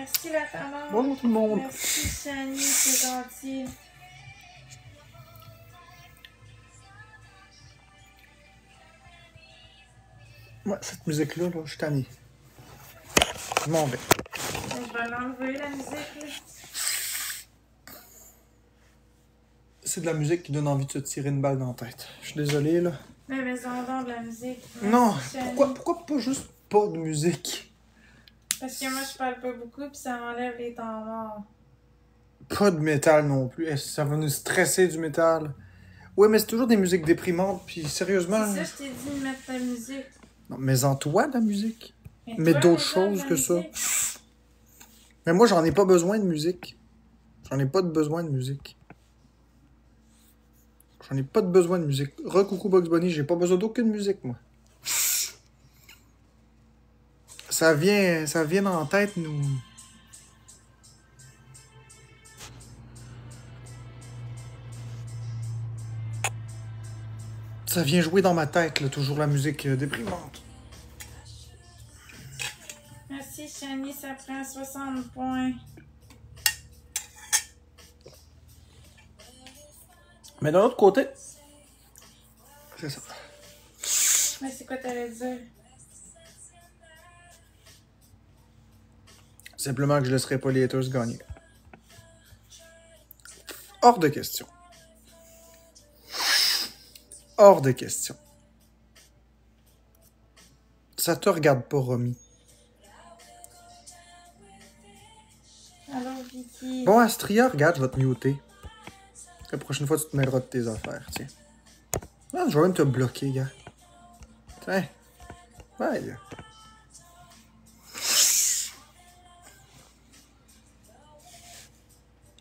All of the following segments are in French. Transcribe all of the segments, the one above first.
Merci la femme. Bonjour tout le monde. Merci Chani, c'est gentil. Ouais, cette musique-là, là, je suis tanné. Je m'en vais. Je vais l'enlever la musique. Là. C'est de la musique qui donne envie de se tirer une balle dans la tête. Je suis désolé, là. Mais on de la musique. Merci, Non, Chani. pourquoi pas juste pas de musique? Parce que moi je parle pas beaucoup puis ça m'enlève les temps morts. Pas de métal non plus. Ça va nous stresser du métal. Ouais, mais c'est toujours des musiques déprimantes, puis sérieusement... C'est ça, je t'ai dit de mettre ta musique. Non, mais en toi, la musique. Mais toi, d'autres mets-en de choses la que ça. musique. Mais moi, j'en ai pas besoin de musique. J'en ai pas de besoin de musique. J'en ai pas de besoin de musique. Recoucou Bugs Bunny, j'ai pas besoin d'aucune musique, moi. Ça vient dans la tête, nous... Ça vient jouer dans ma tête, là, toujours la musique déprimante. Merci Chani, ça prend 60 points. Mais d'un autre côté... C'est ça. Mais c'est quoi t'allais dire? Simplement que je laisserai pas les haters gagner. Hors de question. Hors de question. Ça te regarde pas, Romy. Alors Vicky. Bon, Astria, regarde, je vais te muter. La prochaine fois, tu te mêleras de tes affaires, tiens. Non, je vais même te bloquer, gars. Tiens. Ouais.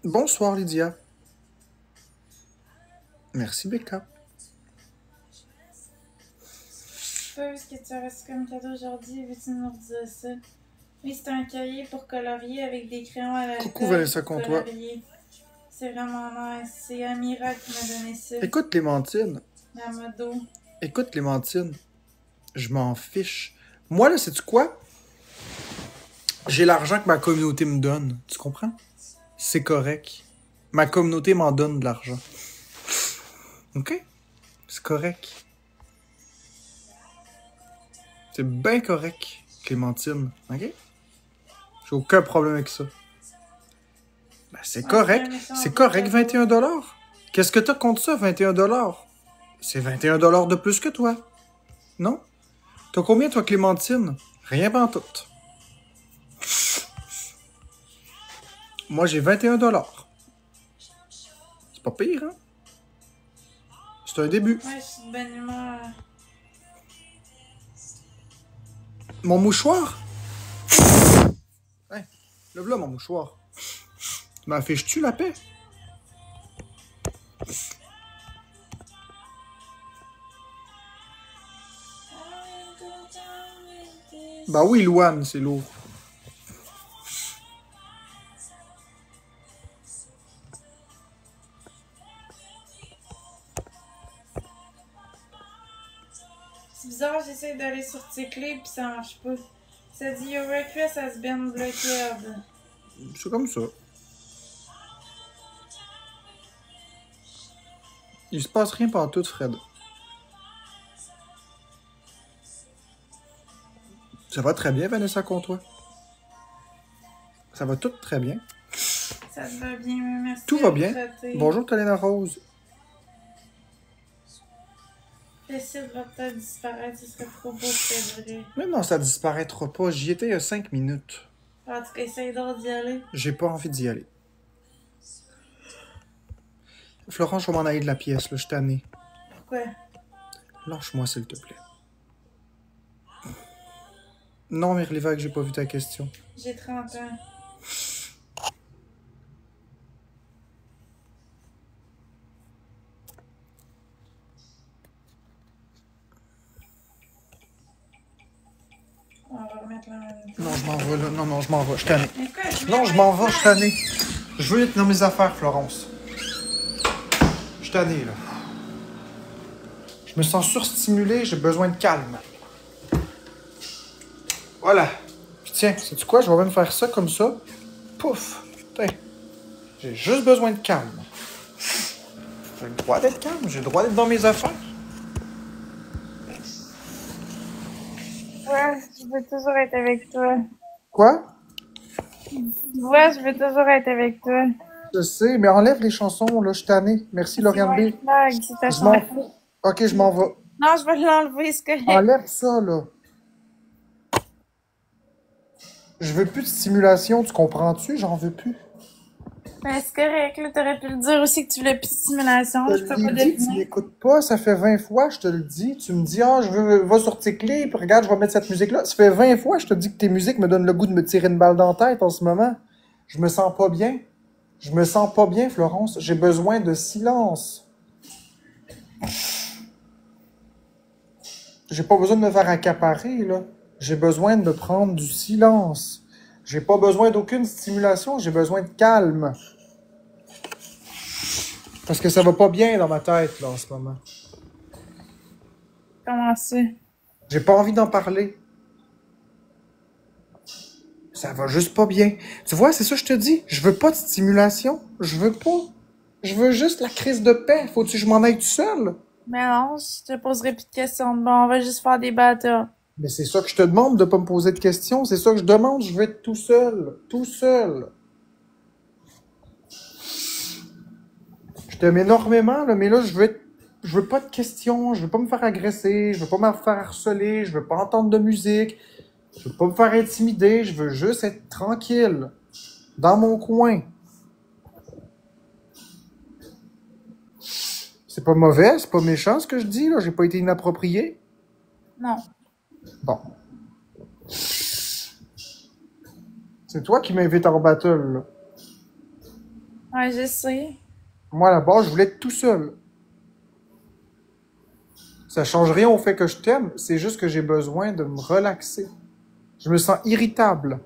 Bonsoir, Lydia. Merci, Becca. Je sais pas ce que tu as reçu comme cadeau aujourd'hui, veux-tu nous redire ça? Oui, c'est un cahier pour colorier avec des crayons à l'alcool. Coucou, Vanessa Comtois. C'est vraiment nice. C'est Amira qui m'a donné ça. Écoute, Clémentine. La modo. Écoute, Clémentine. Je m'en fiche. Moi, là, sais-tu quoi? J'ai l'argent que ma communauté me donne. Tu comprends? C'est correct. Ma communauté m'en donne de l'argent. OK? C'est correct. C'est bien correct, Clémentine. OK? J'ai aucun problème avec ça. Ben, c'est correct. C'est correct, 21 $. Qu'est-ce que t'as contre ça, 21 $? C'est 21 $ de plus que toi. Non? T'as combien, toi, Clémentine? Rien pantoute. Moi, j'ai 21 $. C'est pas pire, hein? C'est un début. Ouais, je suis de bonne humeur. Mon mouchoir? Hein? Lève là, mon mouchoir. M'affiches-tu la paix? Bah oui, Louane, c'est lourd. C'est bizarre, j'essaie d'aller sur tes clés pis ça marche pas. Ça dit Your request has been blocked. C'est comme ça. Il se passe rien par tout, Fred. Ça va très bien, Vanessa Comtois. Ça va tout très bien. Ça va bien, merci. Tout va bien. Traiter. Bonjour, Talena Rose. Le site va peut-être disparaître, ce serait trop beau que c'est vrai. Mais non, ça disparaîtra pas. J'y étais il y a 5 minutes. En tout cas, essaye donc d'y aller. J'ai pas envie d'y aller. Florent, je vais m'en aller de la pièce, là. Je suis tanné. Pourquoi? Lâche-moi, s'il te plaît. Non, Merlivac, j'ai pas vu ta question. J'ai 30 ans. On va remettre la même. Non, je m'en vais, là. Non, je m'en vais. Je suis tanné. Mais quoi, Non, je m'en vais, je suis tanné. Je veux être dans mes affaires, Florence. Je suis tanné, là. Je me sens surstimulé, j'ai besoin de calme. Voilà. Puis Tiens, sais-tu quoi? Je vais même faire ça comme ça. Pouf! Putain. J'ai juste besoin de calme. J'ai le droit d'être calme. J'ai le droit d'être dans mes affaires. Ouais, je veux toujours être avec toi. Quoi? Ouais, je veux toujours être avec toi. Je sais, mais enlève les chansons, là, je suis tanné. Merci, C'est Lauriane B. White Flag, c'est ta Je m'en chanson. fous. Ok, je m'en vais. Non, je vais l'enlever, c'est correct. Enlève ça, là. Je veux plus de stimulation, tu comprends-tu? J'en veux plus. Ben, c'est correct, là. T'aurais pu le dire aussi que tu voulais plus de stimulation. Je Je te peux pas l'ai dit, tu deviner. m'écoutes pas, ça fait 20 fois, je te le dis. Tu me dis, ah, va sur tes clés, puis regarde, je vais mettre cette musique-là. Ça fait 20 fois, je te dis que tes musiques me donnent le goût de me tirer une balle dans la tête en ce moment. Je me sens pas bien. Je me sens pas bien, Florence. J'ai besoin de silence. J'ai pas besoin de me faire accaparer, là. J'ai besoin de me prendre du silence. J'ai pas besoin d'aucune stimulation, j'ai besoin de calme. Parce que ça va pas bien dans ma tête, là, en ce moment. Comment ça? J'ai pas envie d'en parler. Ça va juste pas bien. Tu vois, c'est ça que je te dis. Je veux pas de stimulation. Je veux pas. Je veux juste la crise de paix. Faut-tu que je m'en aille tout seul? Mais non, je te poserai plus de questions. Bon, on va juste faire des battles. Mais c'est ça que je te demande, de pas me poser de questions. C'est ça que je demande. Je veux être tout seul. Tout seul. Je t'aime énormément, là, mais là, je veux pas de questions. Je veux pas me faire agresser. Je veux pas me faire harceler. Je veux pas entendre de musique. Je veux pas me faire intimider. Je veux juste être tranquille. Dans mon coin. C'est pas mauvais, c'est pas méchant ce que je dis, là. J'ai pas été inapproprié. Non. Bon. C'est toi qui m'invites en battle, là. Ouais, je sais. Moi, là-bas, je voulais être tout seul. Ça change rien au fait que je t'aime, c'est juste que j'ai besoin de me relaxer. Je me sens irritable.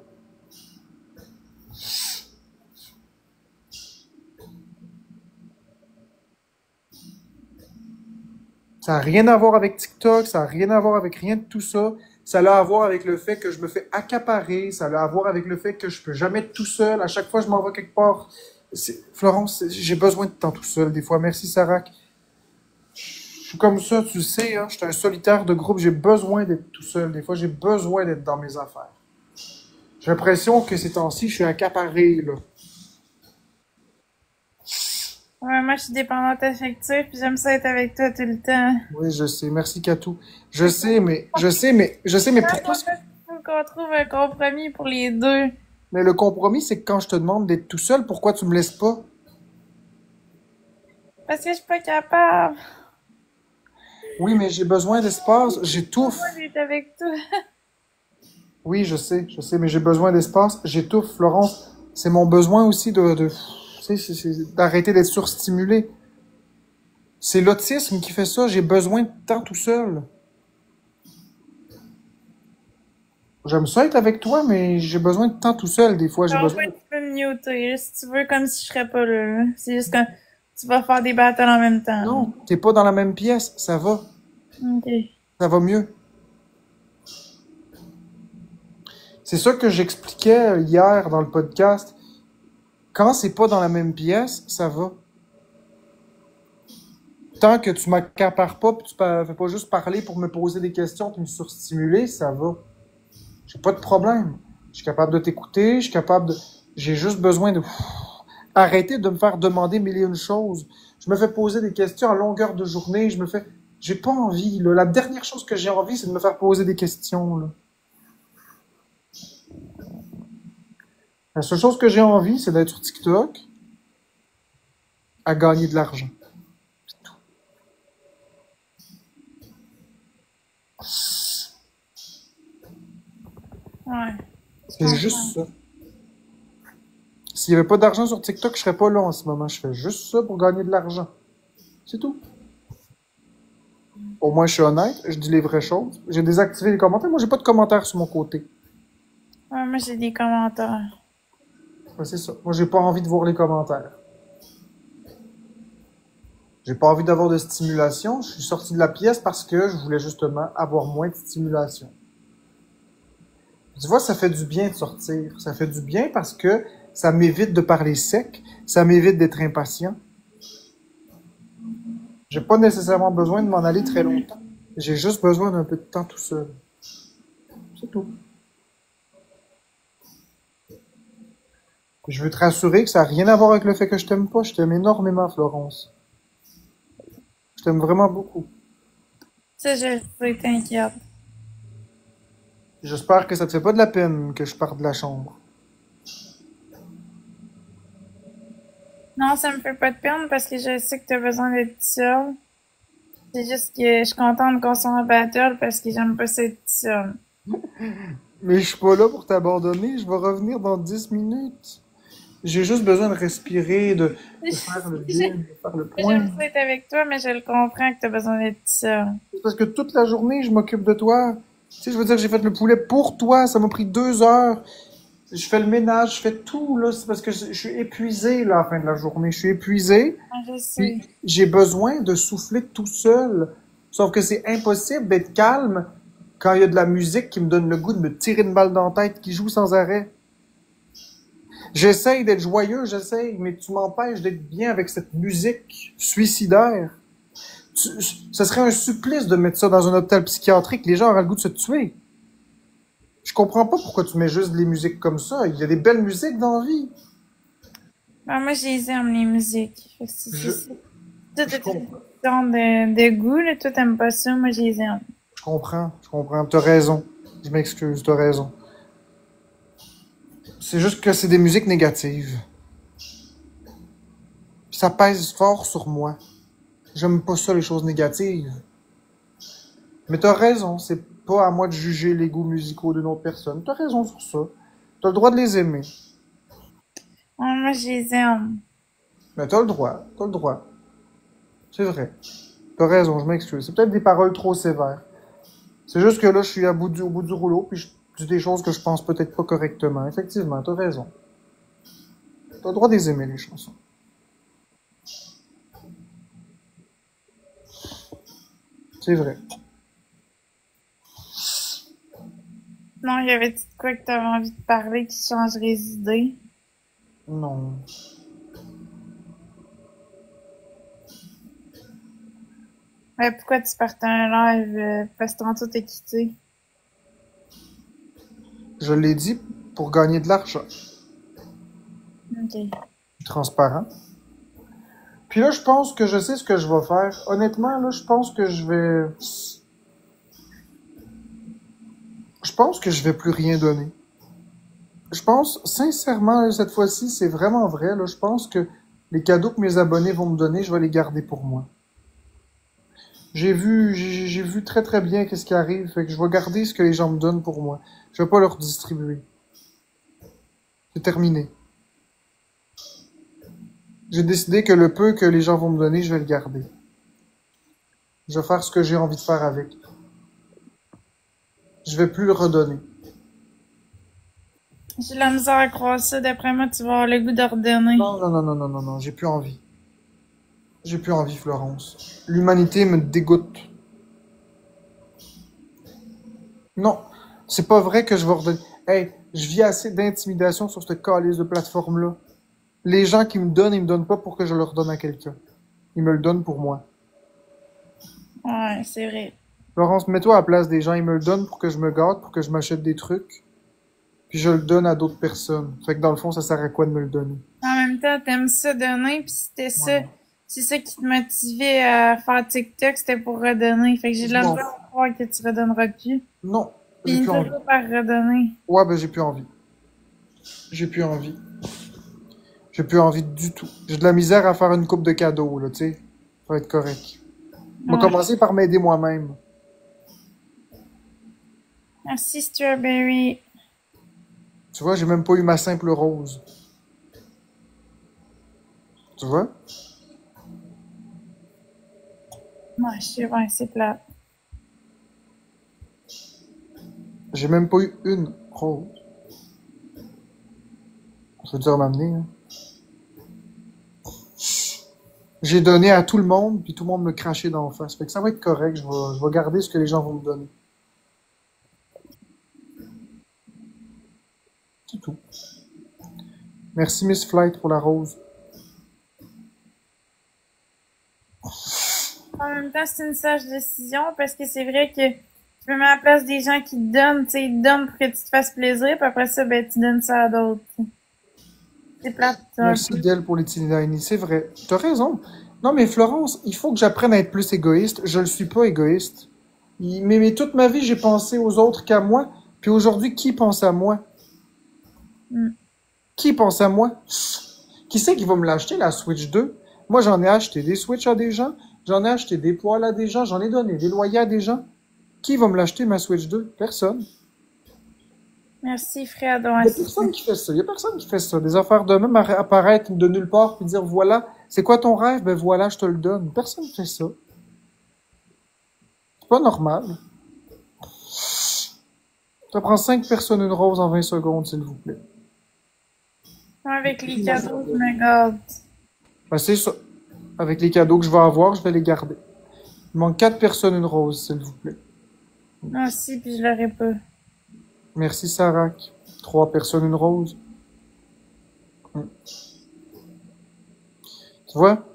Ça n'a rien à voir avec TikTok, ça n'a rien à voir avec rien de tout ça. Ça a à voir avec le fait que je me fais accaparer, ça a à voir avec le fait que je peux jamais être tout seul. À chaque fois, je m'en vais quelque part. Florence, j'ai besoin de temps tout seul des fois. Merci, Sarah. Je suis comme ça, tu le sais, hein. Je suis un solitaire de groupe. J'ai besoin d'être tout seul. Des fois, j'ai besoin d'être dans mes affaires. J'ai l'impression que ces temps-ci, je suis accaparé, là. Ouais, moi, je suis dépendante affective, puis j'aime ça être avec toi tout le temps. Oui, je sais. Merci, Katou. Je sais, mais pourquoi... Faut qu'on trouve un compromis pour les deux. Mais le compromis, c'est que quand je te demande d'être tout seul, pourquoi tu me laisses pas? Parce que je suis pas capable. Oui, mais j'ai besoin d'espace. J'étouffe. Moi, d'être avec toi. Oui, je sais, mais j'ai besoin d'espace. J'étouffe, Florence. C'est mon besoin aussi tu sais, d'arrêter d'être surstimulé. C'est l'autisme qui fait ça. J'ai besoin de temps tout seul. J'aime ça être avec toi, mais j'ai besoin de temps tout seul. Des fois, j'ai Alors, besoin. tu peux me muter, si tu veux, comme si je serais pas là. C'est juste que tu vas faire des battles en même temps. Non, t'es pas dans la même pièce. Ça va. Ok. Ça va mieux. C'est ça que j'expliquais hier dans le podcast. Quand c'est pas dans la même pièce, ça va. Tant que tu m'accapares pas, puis tu fais pas juste parler pour me poser des questions puis me surstimuler, ça va. J'ai pas de problème. Je suis capable de t'écouter, je suis capable de... J'ai juste besoin de... Arrêter de me faire demander mille et une choses. Je me fais poser des questions à longueur de journée, je me fais... J'ai pas envie, là. La dernière chose que j'ai envie, c'est de me faire poser des questions, là. La seule chose que j'ai envie, c'est d'être sur TikTok à gagner de l'argent. C'est tout. Ouais. C'est juste ça. S'il n'y avait pas d'argent sur TikTok, je serais pas là en ce moment. Je fais juste ça pour gagner de l'argent. C'est tout. Au moins, je suis honnête, je dis les vraies choses. J'ai désactivé les commentaires. Moi, j'ai pas de commentaires sur mon côté. Ouais, moi, j'ai des commentaires. Ouais, c'est ça. Moi, j'ai pas envie de voir les commentaires. J'ai pas envie d'avoir de stimulation. Je suis sorti de la pièce parce que je voulais justement avoir moins de stimulation. Tu vois, ça fait du bien de sortir. Ça fait du bien parce que ça m'évite de parler sec, ça m'évite d'être impatient. J'ai pas nécessairement besoin de m'en aller très longtemps. J'ai juste besoin d'un peu de temps tout seul. C'est tout. Je veux te rassurer que ça n'a rien à voir avec le fait que je t'aime pas. Je t'aime énormément, Florence. Je t'aime vraiment beaucoup. Ça, je sais, t'inquiète. J'espère que ça te fait pas de la peine que je parte de la chambre. Non, ça me fait pas de peine parce que je sais que t'as besoin d'être seule. C'est juste que je suis contente qu'on soit en battle parce que j'aime pas ça être seule. Mais je suis pas là pour t'abandonner. Je vais revenir dans 10 minutes. J'ai juste besoin de respirer, de faire le vide, de faire le point. J'aime ça être avec toi, mais je le comprends que t'as besoin d'être seule. C'est parce que toute la journée, je m'occupe de toi. Tu sais, je veux dire, j'ai fait le poulet pour toi. Ça m'a pris 2 heures. Je fais le ménage, je fais tout, là. C'est parce que je suis épuisé, là, à la fin de la journée. Je suis épuisé. Ah, je sais. Puis j'ai besoin de souffler tout seul. Sauf que c'est impossible d'être calme quand il y a de la musique qui me donne le goût de me tirer une balle dans la tête, qui joue sans arrêt. J'essaye d'être joyeux, j'essaye, mais tu m'empêches d'être bien avec cette musique suicidaire. Ce serait un supplice de mettre ça dans un hôpital psychiatrique. Les gens auraient le goût de se tuer. Je comprends pas pourquoi tu mets juste des musiques comme ça. Il y a des belles musiques dans la vie. Ah, moi, je les aime, les musiques. Fait que Je, tout est je, une com- question de goût, là. Toi, t'aimes pas ça, moi, je les aime. je comprends, je comprends. T'as raison. Je m'excuse, t'as raison. C'est juste que c'est des musiques négatives. Ça pèse fort sur moi. J'aime pas ça, les choses négatives. Mais t'as raison, c'est pas à moi de juger les goûts musicaux d'une autre personne. T'as raison sur ça. T'as le droit de les aimer. Ah, moi, je les aime. Mais t'as le droit, t'as le droit. C'est vrai. T'as raison, je m'excuse. C'est peut-être des paroles trop sévères. C'est juste que là, je suis au bout du rouleau, puis je dis des choses que je pense peut-être pas correctement. Effectivement, t'as raison. T'as le droit de les aimer, les chansons. C'est vrai. Non, il y avait de quoi que t'avais envie de parler qui changerait les idées. Non. Ouais, pourquoi tu partais un live? Parce que tantôt t'es quitté. Je l'ai dit pour gagner de l'argent. Ok. Transparent. Puis là, je pense que je sais ce que je vais faire. Honnêtement, là, je pense que je vais... Je pense que je vais plus rien donner. Je pense, sincèrement, là, cette fois-ci, c'est vraiment vrai. Là, je pense que les cadeaux que mes abonnés vont me donner, je vais les garder pour moi. J'ai vu très très bien qu'est-ce qui arrive. Fait que je vais garder ce que les gens me donnent pour moi. Je vais pas leur distribuer. C'est terminé. J'ai décidé que le peu que les gens vont me donner, je vais le garder. Je vais faire ce que j'ai envie de faire avec. Je vais plus le redonner. J'ai la misère à croire ça. D'après moi, tu vas avoir le goût de redonner. Non, non, non, non, non, non, non, j'ai plus envie. J'ai plus envie, Florence. L'humanité me dégoûte. Non, c'est pas vrai que je vais redonner. Hey, je vis assez d'intimidation sur cette calice de plateforme-là. Les gens qui me donnent, ils me donnent pas pour que je leur donne à quelqu'un. Ils me le donnent pour moi. Ouais, c'est vrai. Florence, mets-toi à la place des gens, ils me le donnent pour que je me gâte, pour que je m'achète des trucs. Puis je le donne à d'autres personnes. Fait que dans le fond, ça sert à quoi de me le donner? En même temps, t'aimes ça donner, pis c'était ça. Ouais. C'est ça qui te motivait à faire TikTok, c'était pour redonner. Fait que j'ai de la Non. misère à croire que tu redonneras plus. Non, j'ai Finis plus envie. toujours par redonner. Ouais, ben j'ai plus envie. J'ai plus envie. J'ai plus envie du tout. J'ai de la misère à faire une coupe de cadeaux, là, tu sais. Ça va être correct. On va Ouais. commencer par m'aider moi-même. Merci, Strawberry. Tu vois, j'ai même pas eu ma simple rose. Tu vois? Ouais, je sais, ouais, c'est plat. J'ai même pas eu une rose. Ça veut dire m'amener, hein. J'ai donné à tout le monde, puis tout le monde me crachait d'en face. Fait que ça va être correct, je vais garder ce que les gens vont me donner. C'est tout. Merci Miss Flight pour la rose. En même temps, c'est une sage décision parce que c'est vrai que tu me mets à la place des gens qui te donnent, tu sais, ils te donnent pour que tu te fasses plaisir, puis après ça, ben, tu donnes ça à d'autres. C'est plate, ça, un Merci peu. d'elle pour les tiny. C'est vrai. T'as raison. Non, mais Florence, il faut que j'apprenne à être plus égoïste. Je le suis pas égoïste. Mais toute ma vie, j'ai pensé aux autres qu'à moi. Puis aujourd'hui, qui pense à moi? Mm. Qui pense à moi? Qui c'est qui va me l'acheter, la Switch 2? Moi, j'en ai acheté des Switch à des gens. J'en ai acheté des poils à des gens. J'en ai donné des loyers à des gens. Qui va me l'acheter, ma Switch 2? Personne. Merci, Fred. Ouais, Il y a c'est ça. personne qui fait ça. Il y a personne qui fait ça. Des affaires de même apparaître de nulle part puis dire voilà, c'est quoi ton rêve? Ben voilà, je te le donne. Personne fait ça. C'est pas normal. Ça prend 5 personnes une rose en 20 secondes, s'il vous plaît. Moi, avec les cadeaux, je me garde. Ben c'est ça. Avec les cadeaux que je vais avoir, je vais les garder. Il manque 4 personnes une rose, s'il vous plaît. Moi aussi, puis je l'aurai pas. Merci, Sarac. 3 personnes une rose. Tu vois?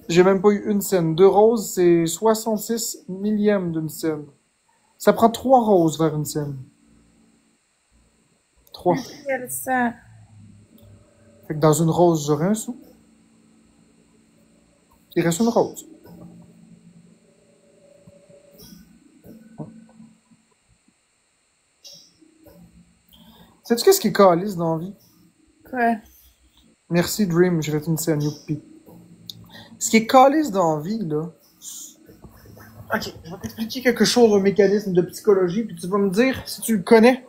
J'ai même pas eu une scène. 2 roses, c'est 66 millièmes d'une scène. Ça prend 3 roses vers une scène. 3. Quel ça? Fait que dans une rose, j'aurai un sou. Il reste une rose. Sais-tu qu'est-ce qui est calice dans la vie? Quoi? Merci, Dream. J'ai fait une scène, youpi. Ce qui est calice dans la vie, là. Ok, je vais t'expliquer quelque chose, un mécanisme de psychologie, puis tu vas me dire si tu le connais.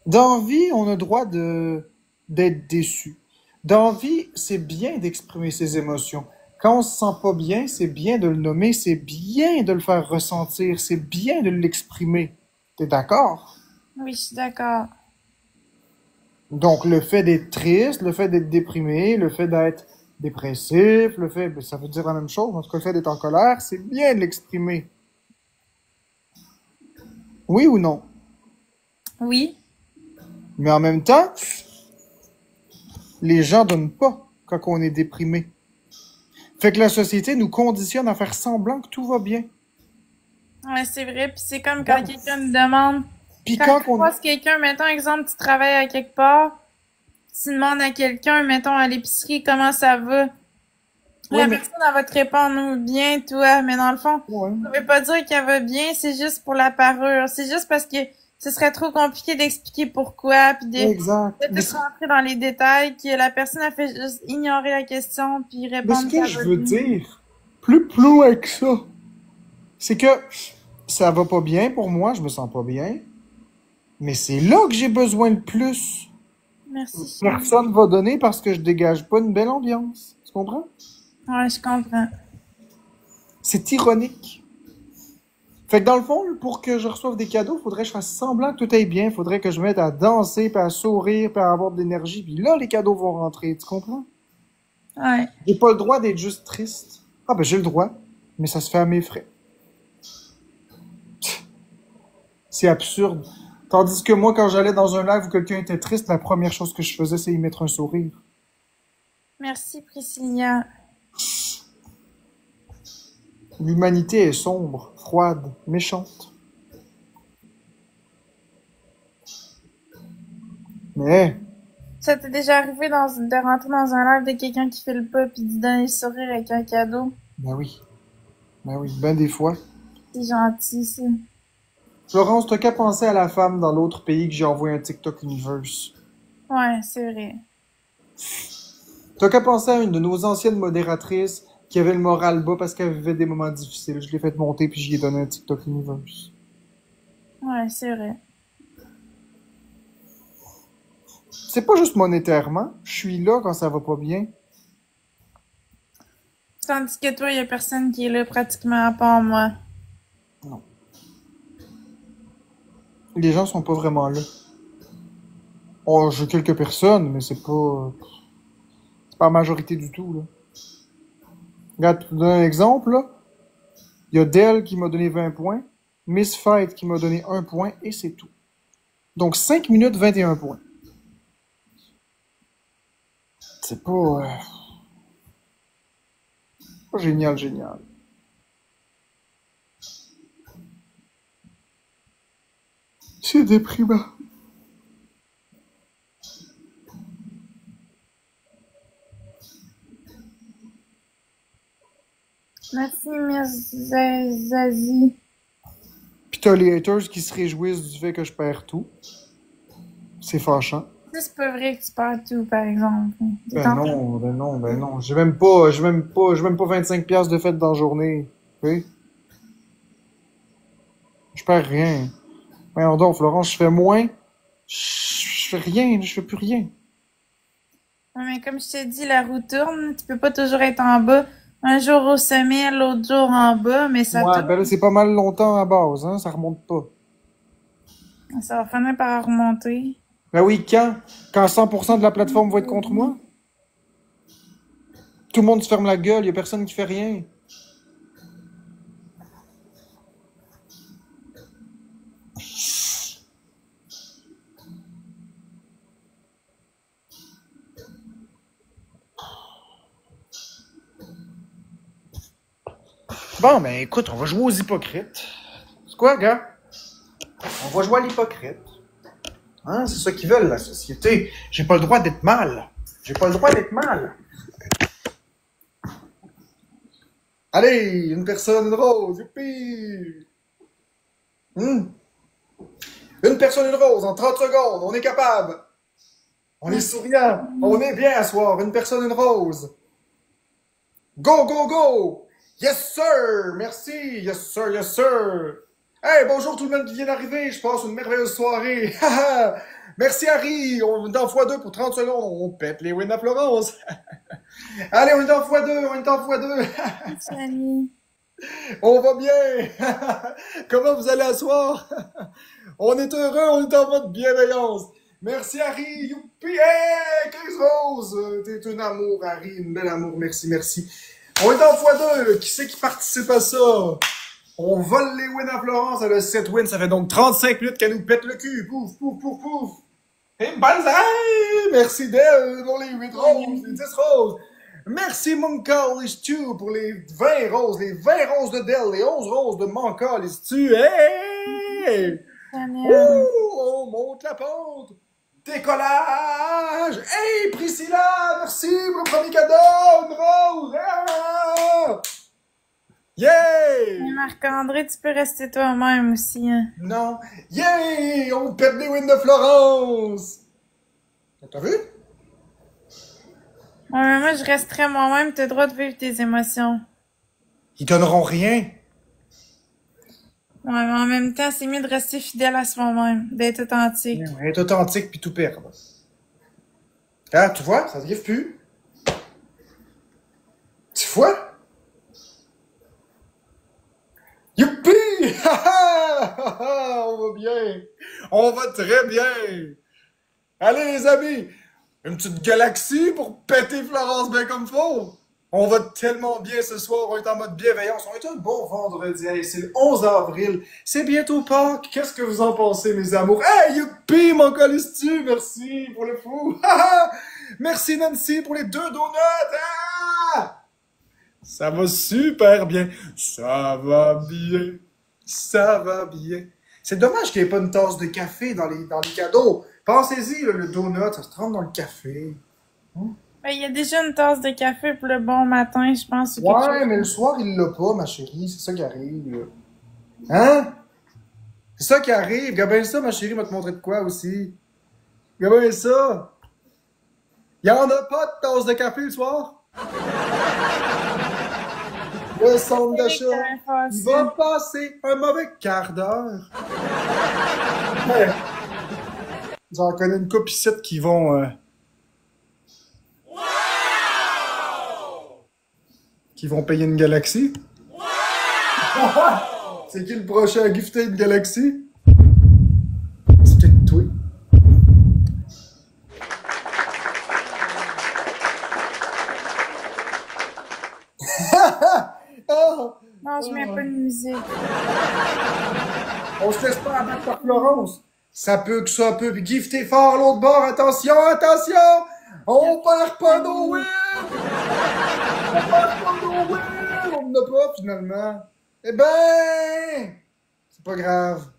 Dans la vie, on a le droit d'être déçu. Dans la vie, c'est bien d'exprimer ses émotions. Quand on se sent pas bien, c'est bien de le nommer, c'est bien de le faire ressentir, c'est bien de l'exprimer. T'es d'accord? Oui, je suis d'accord. Donc, le fait d'être triste, le fait d'être déprimé, le fait d'être dépressif, le fait, ben, ça veut dire la même chose. En tout cas, le fait d'être en colère, c'est bien de l'exprimer. Oui ou non? Oui. Mais en même temps, les gens donnent pas quand on est déprimé. Fait que la société nous conditionne à faire semblant que tout va bien. Ouais, c'est vrai. Puis c'est comme quand Bon. quelqu'un me demande, Puis quand quand tu on... croises quelqu'un, mettons exemple, tu travailles à quelque part, tu demandes à quelqu'un, mettons à l'épicerie, comment ça va. Ouais, La mais... personne, elle va te répondre bien, toi, mais dans le fond, Ouais. ça veut pas dire qu'elle va bien, c'est juste pour la parure. C'est juste parce que ce serait trop compliqué d'expliquer pourquoi, puis Exact. de tout rentrer dans les détails, que la personne a fait juste ignorer la question, puis Mais ce répondre que qu'elle je va veux bien. dire, plus loin que ça, c'est que ça va pas bien pour moi, je me sens pas bien, mais c'est là que j'ai besoin de plus. Merci, chérie. Personne va donner parce que je dégage pas une belle ambiance. Tu comprends? Ouais, je comprends. C'est ironique. Fait que dans le fond, pour que je reçoive des cadeaux, faudrait que je fasse semblant que tout aille bien, faudrait que je me mette à danser, puis à sourire, puis à avoir de l'énergie, puis là, les cadeaux vont rentrer, tu comprends? Ouais. J'ai pas le droit d'être juste triste. Ah ben j'ai le droit, mais ça se fait à mes frais. C'est absurde. Tandis que moi, quand j'allais dans un live où quelqu'un était triste, la première chose que je faisais, c'est y mettre un sourire. Merci, Priscilla. L'humanité est sombre, froide, méchante. Mais, Ça t'est déjà arrivé de rentrer dans un live de quelqu'un qui fait le pas puis de donner le sourire avec un cadeau? ben oui, ben des fois. C'est gentil, ça. Florence, t'as qu'à penser à la femme dans l'autre pays que j'ai envoyé un TikTok Universe. Ouais, c'est vrai. T'as qu'à penser à une de nos anciennes modératrices qui avait le moral bas parce qu'elle vivait des moments difficiles. Je l'ai fait monter puis j'y ai donné un TikTok Universe. Ouais, c'est vrai. C'est pas juste monétairement. Je suis là quand ça va pas bien. Tandis que toi, y a personne qui est là pratiquement à part moi. Non. Les gens sont pas vraiment là. Oh, j'ai quelques personnes, mais c'est pas la majorité du tout, là. Regarde, pour te donner un exemple, là. Il y a Dell qui m'a donné 20 points. Miss Fight qui m'a donné 1 point et c'est tout. Donc 5 minutes 21 points. C'est pas génial, génial. C'est déprimant. Merci, Miss Zazie. Puis t'as les haters qui se réjouissent du fait que je perds tout. C'est fâchant. C'est pas vrai que tu perds tout, par exemple. Ben non. J'ai même pas 25$ de fête dans la journée. Oui. Je perds rien. Voyons donc, Florence, je fais moins. Je fais rien, je fais plus rien. Ouais, mais comme je t'ai dit, la roue tourne. Tu peux pas toujours être en bas. Un jour au sommet, l'autre jour en bas, mais ça Ouais, tourne. ben là, c'est pas mal longtemps à base, hein, ça remonte pas. Ça va finir par remonter. Ben oui, quand 100% de la plateforme va être contre moi? Tout le monde se ferme la gueule, y a personne qui fait rien. Bon, ben écoute, on va jouer aux hypocrites. C'est quoi, gars? On va jouer à l'hypocrite. Hein? C'est ça qu'ils veulent, la société. J'ai pas le droit d'être mal. J'ai pas le droit d'être mal. Allez, une personne, une rose, youpi! Une personne, une rose, en 30 secondes, on est capable. On est souriant, on est bien à soir, une personne, une rose. Go, go, go! Yes, sir! Merci! Yes, sir, yes, sir! Hey, bonjour tout le monde qui vient d'arriver, je passe une merveilleuse soirée. Merci, Harry! On est en x2 pour 30 secondes, on pète les wins à Florence. Allez, on est en x2, on est en x2. Salut. On va bien! Comment vous allez asseoir? On est heureux, on est en mode bienveillance. Merci, Harry! Youpi! Hey! 15 roses! T'es un amour, Harry, une belle amour, merci, merci. On est en x2, qui c'est qui participe à ça? On vole les wins à Florence, elle a 7 wins, ça fait donc 35 minutes qu'elle nous pète le cul. Pouf, pouf, pouf, pouf. Et banzai! Merci d'elle pour les 8 roses, les 10 roses. Merci Moncal et Stu pour les 20 roses de Dell, les 11 roses de Moncal et Stu. Hey! On monte la pente. Décollage! Hey, Priscilla! Merci pour le premier cadeau! Une rose! Ah! Yeah! Mais Marc-André, tu peux rester toi-même aussi. Hein. Non. Yeah! On pète les wins de Florence! T'as vu? Ouais, mais moi, je resterai moi-même. T'as le droit de vivre tes émotions. Ils donneront rien. Ouais, mais en même temps, c'est mieux de rester fidèle à soi-même, d'être authentique. Être authentique puis tout perdre. Ah, tu vois? Ça arrive plus. Tu vois? Youpi! On va bien. On va très bien. Allez, les amis. Une petite galaxie pour péter Florence bien comme faut. On va tellement bien ce soir. On est en mode bienveillance. On est un bon vendredi. Hey, c'est le 11 avril. C'est bientôt Pâques. Qu'est-ce que vous en pensez, mes amours? Hey, youpi, mon colistu. Merci pour le fou. Merci, Nancy, pour les 2 donuts. Ah! Ça va super bien. Ça va bien. Ça va bien. C'est dommage qu'il n'y ait pas une tasse de café dans les cadeaux. Pensez-y, là, le donut, ça se trempe dans le café. Ben, il y a déjà une tasse de café pour le bon matin, je pense. Ouais, mais le soir, il l'a pas, ma chérie. C'est ça qui arrive. Hein? C'est ça qui arrive. Regarde bien ça, ma chérie, va te montrer de quoi aussi. Regarde bien ça. Il y en a pas de tasse de café le soir? Le centre d'achat, il va passer un mauvais quart d'heure. Ouais. J'en connais une couple ici qui vont... qui vont payer une galaxie. C'est qui le prochain à gifter une galaxie? C'est peut-être toi. Oh, Non, je mets pas de musique. On se laisse pas abattre par Florence. Ça peut gifter fort l'autre bord. Attention, attention! On perd pas nos wins! On perd pas nos wins! On n'a pas finalement. Eh ben! C'est pas grave.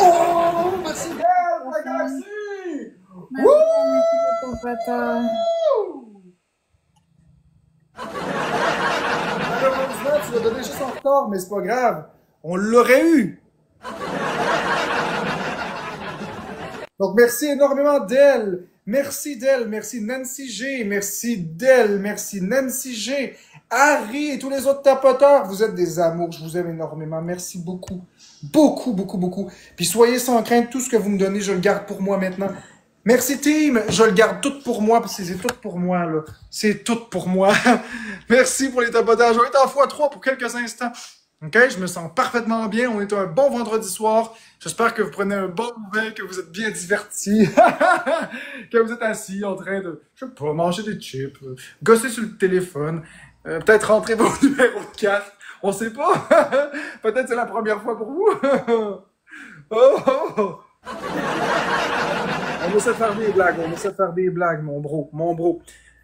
Oh! Merci Belle, la galaxie! Ton pata. Malheureusement, tu l'as donné juste en retard, mais c'est pas grave. On l'aurait eu. Donc, merci énormément d'elle. Merci d'elle. Merci Nancy G. Merci d'elle. Merci Nancy G. Harry et tous les autres tapoteurs. Vous êtes des amours. Je vous aime énormément. Merci beaucoup. Beaucoup, beaucoup, beaucoup. Puis soyez sans crainte. Tout ce que vous me donnez, je le garde pour moi maintenant. Merci team, je le garde tout pour moi, parce que c'est tout pour moi, là. C'est tout pour moi. Merci pour les tapotages. On est en x3 pour quelques instants. OK, je me sens parfaitement bien. On est un bon vendredi soir. J'espère que vous prenez un bon bain, que vous êtes bien divertis, que vous êtes assis en train de, je sais pas, manger des chips, gosser sur le téléphone, peut-être rentrer vos numéros de carte. On sait pas. Peut-être c'est la première fois pour vous. Oh, oh. On essaie de faire des blagues, on essaie de faire des blagues, mon bro, mon bro.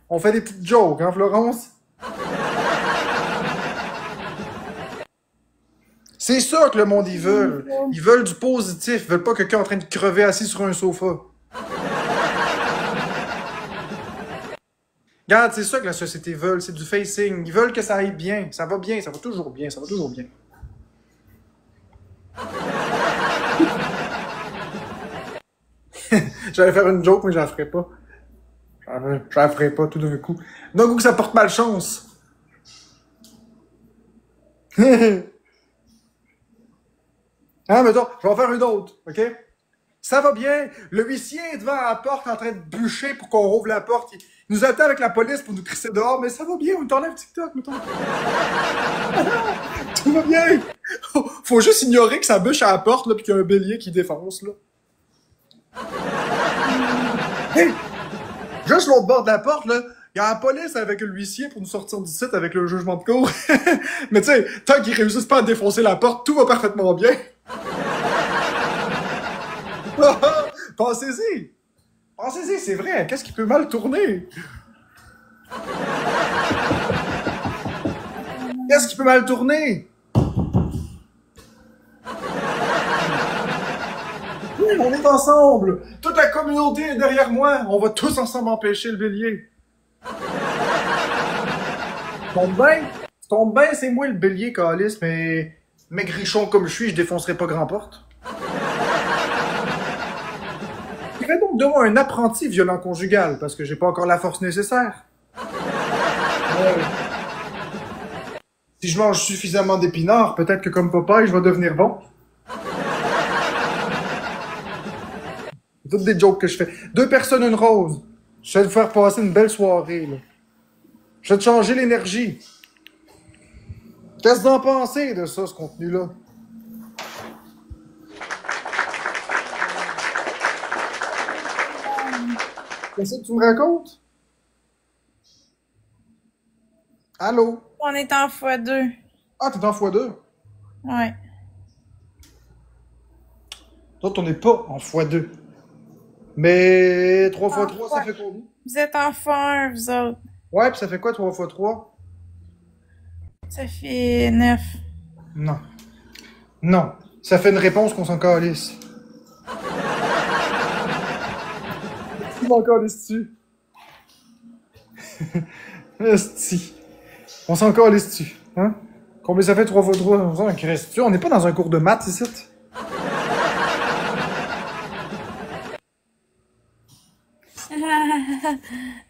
On fait des petites jokes, hein, Florence? C'est ça que le monde, ils veulent. Ils veulent du positif, ils veulent pas quelqu'un en train de crever assis sur un sofa. Regarde, c'est ça que la société veut, c'est du facing. Ils veulent que ça aille bien, ça va toujours bien, ça va toujours bien. J'allais faire une joke, mais je la ferai pas. Je la ferai pas tout d'un coup. D'un coup que ça porte malchance. Hein, mettons, je vais en faire une autre, OK? Ça va bien. Le huissier est devant la porte en train de bûcher pour qu'on rouvre la porte. Il nous attend avec la police pour nous crisser dehors, mais ça va bien, on t'enlève TikTok, mettons. Tout va bien. Faut juste ignorer que ça bûche à la porte, là, pis qu'il y a un bélier qui défonce, là. Hey! Juste l'autre bord de la porte, là, il y a la police avec l'huissier pour nous sortir du site avec le jugement de cour. Mais tu sais, tant qu'ils réussissent pas à défoncer la porte, tout va parfaitement bien. Pensez-y! Pensez-y, c'est vrai, qu'est-ce qui peut mal tourner? Qu'est-ce qui peut mal tourner? Oui, on est ensemble! Toute la communauté est derrière moi! On va tous ensemble empêcher le bélier! Tombe bien, c'est moi le bélier, calice, mais maigrichon comme je suis, je défoncerai pas grand porte. Je dirais donc de moi un apprenti violent conjugal, parce que j'ai pas encore la force nécessaire. Ouais. Si je mange suffisamment d'épinards, peut-être que comme Popeye, je vais devenir bon. C'est toutes des jokes que je fais. 2 personnes, une rose. Je vais te faire passer une belle soirée, là. Je vais te changer l'énergie. Qu'est-ce que vous en pensez de ça, ce contenu-là? Qu'est-ce que tu me racontes? Allô? On est en x2. Ah, t'es en x2? Ouais. Toi, on n'est pas en x2. Mais 3x3, ça fait combien? Vous êtes en x1, vous autres. Ouais, puis ça fait quoi 3x3? Ça fait 9. Non. Non. Ça fait une réponse qu'on s'en calisse. Tu m'en calisses dessus. Esti. On s'en calisse dessus. Hein? Combien ça fait 3x3? On n'est pas dans un cours de maths ici.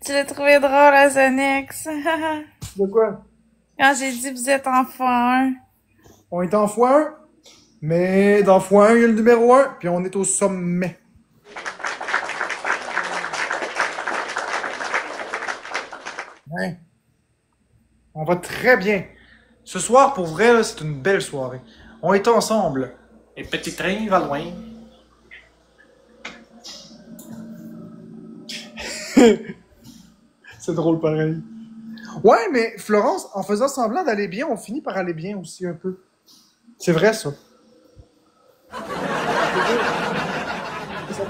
Tu l'as trouvé drôle, Azonex. De quoi? Quand j'ai dit vous êtes en x1. On est en x1, mais dans x1, il y a le numéro 1, puis on est au sommet. Ouais. On va très bien. Ce soir, pour vrai, là, c'est une belle soirée. On est ensemble. Et petit train va loin. C'est drôle pareil. Ouais, mais Florence, en faisant semblant d'aller bien, on finit par aller bien aussi un peu. C'est vrai, ça. Ça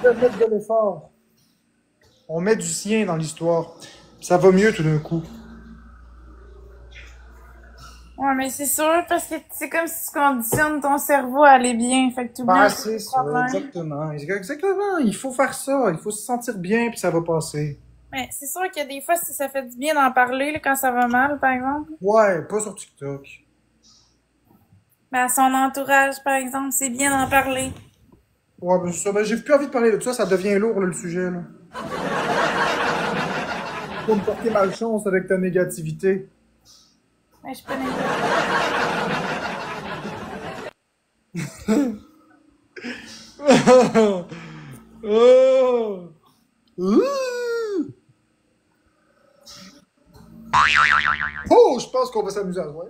peut mettre de l'effort. On met du sien dans l'histoire. Ça va mieux tout d'un coup. Ouais, mais c'est sûr, parce que c'est comme si tu conditionnes ton cerveau à aller bien. Fait que tu oublies Bah, un peu c'est le ça, problème. exactement. Exactement. Il faut faire ça. Il faut se sentir bien, puis ça va passer. Mais c'est sûr que des fois, si ça fait du bien d'en parler, là, quand ça va mal, par exemple. Ouais, pas sur TikTok. Mais à son entourage, par exemple, c'est bien d'en parler. Ouais, ben c'est ça. Ben, j'ai plus envie de parler de ça. Ça devient lourd, là, le sujet, là. Faut me porter malchance avec ta négativité. Mais je peux pas. Oh! Ouh! Oh, je pense qu'on va s'amuser à jouer.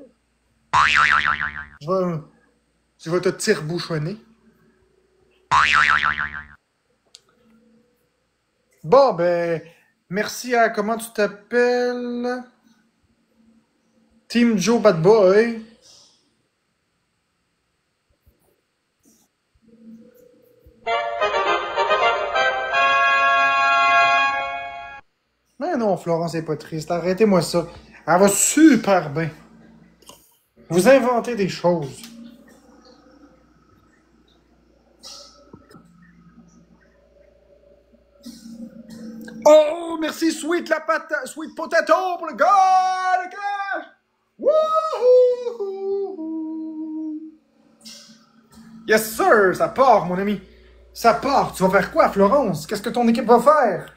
Je vais, je vais te tire-bouchonner. Bon, ben, merci à, comment tu t'appelles? Team Joe Bad Boy. Mais non, Florence est pas triste. Arrêtez-moi ça. Elle va super bien. Vous inventez des choses. Oh, merci, Sweet la patate, Sweet Potato pour le gars, le cash! Wouhou! Yes, sir, ça part, mon ami. Ça part. Tu vas faire quoi, Florence? Qu'est-ce que ton équipe va faire?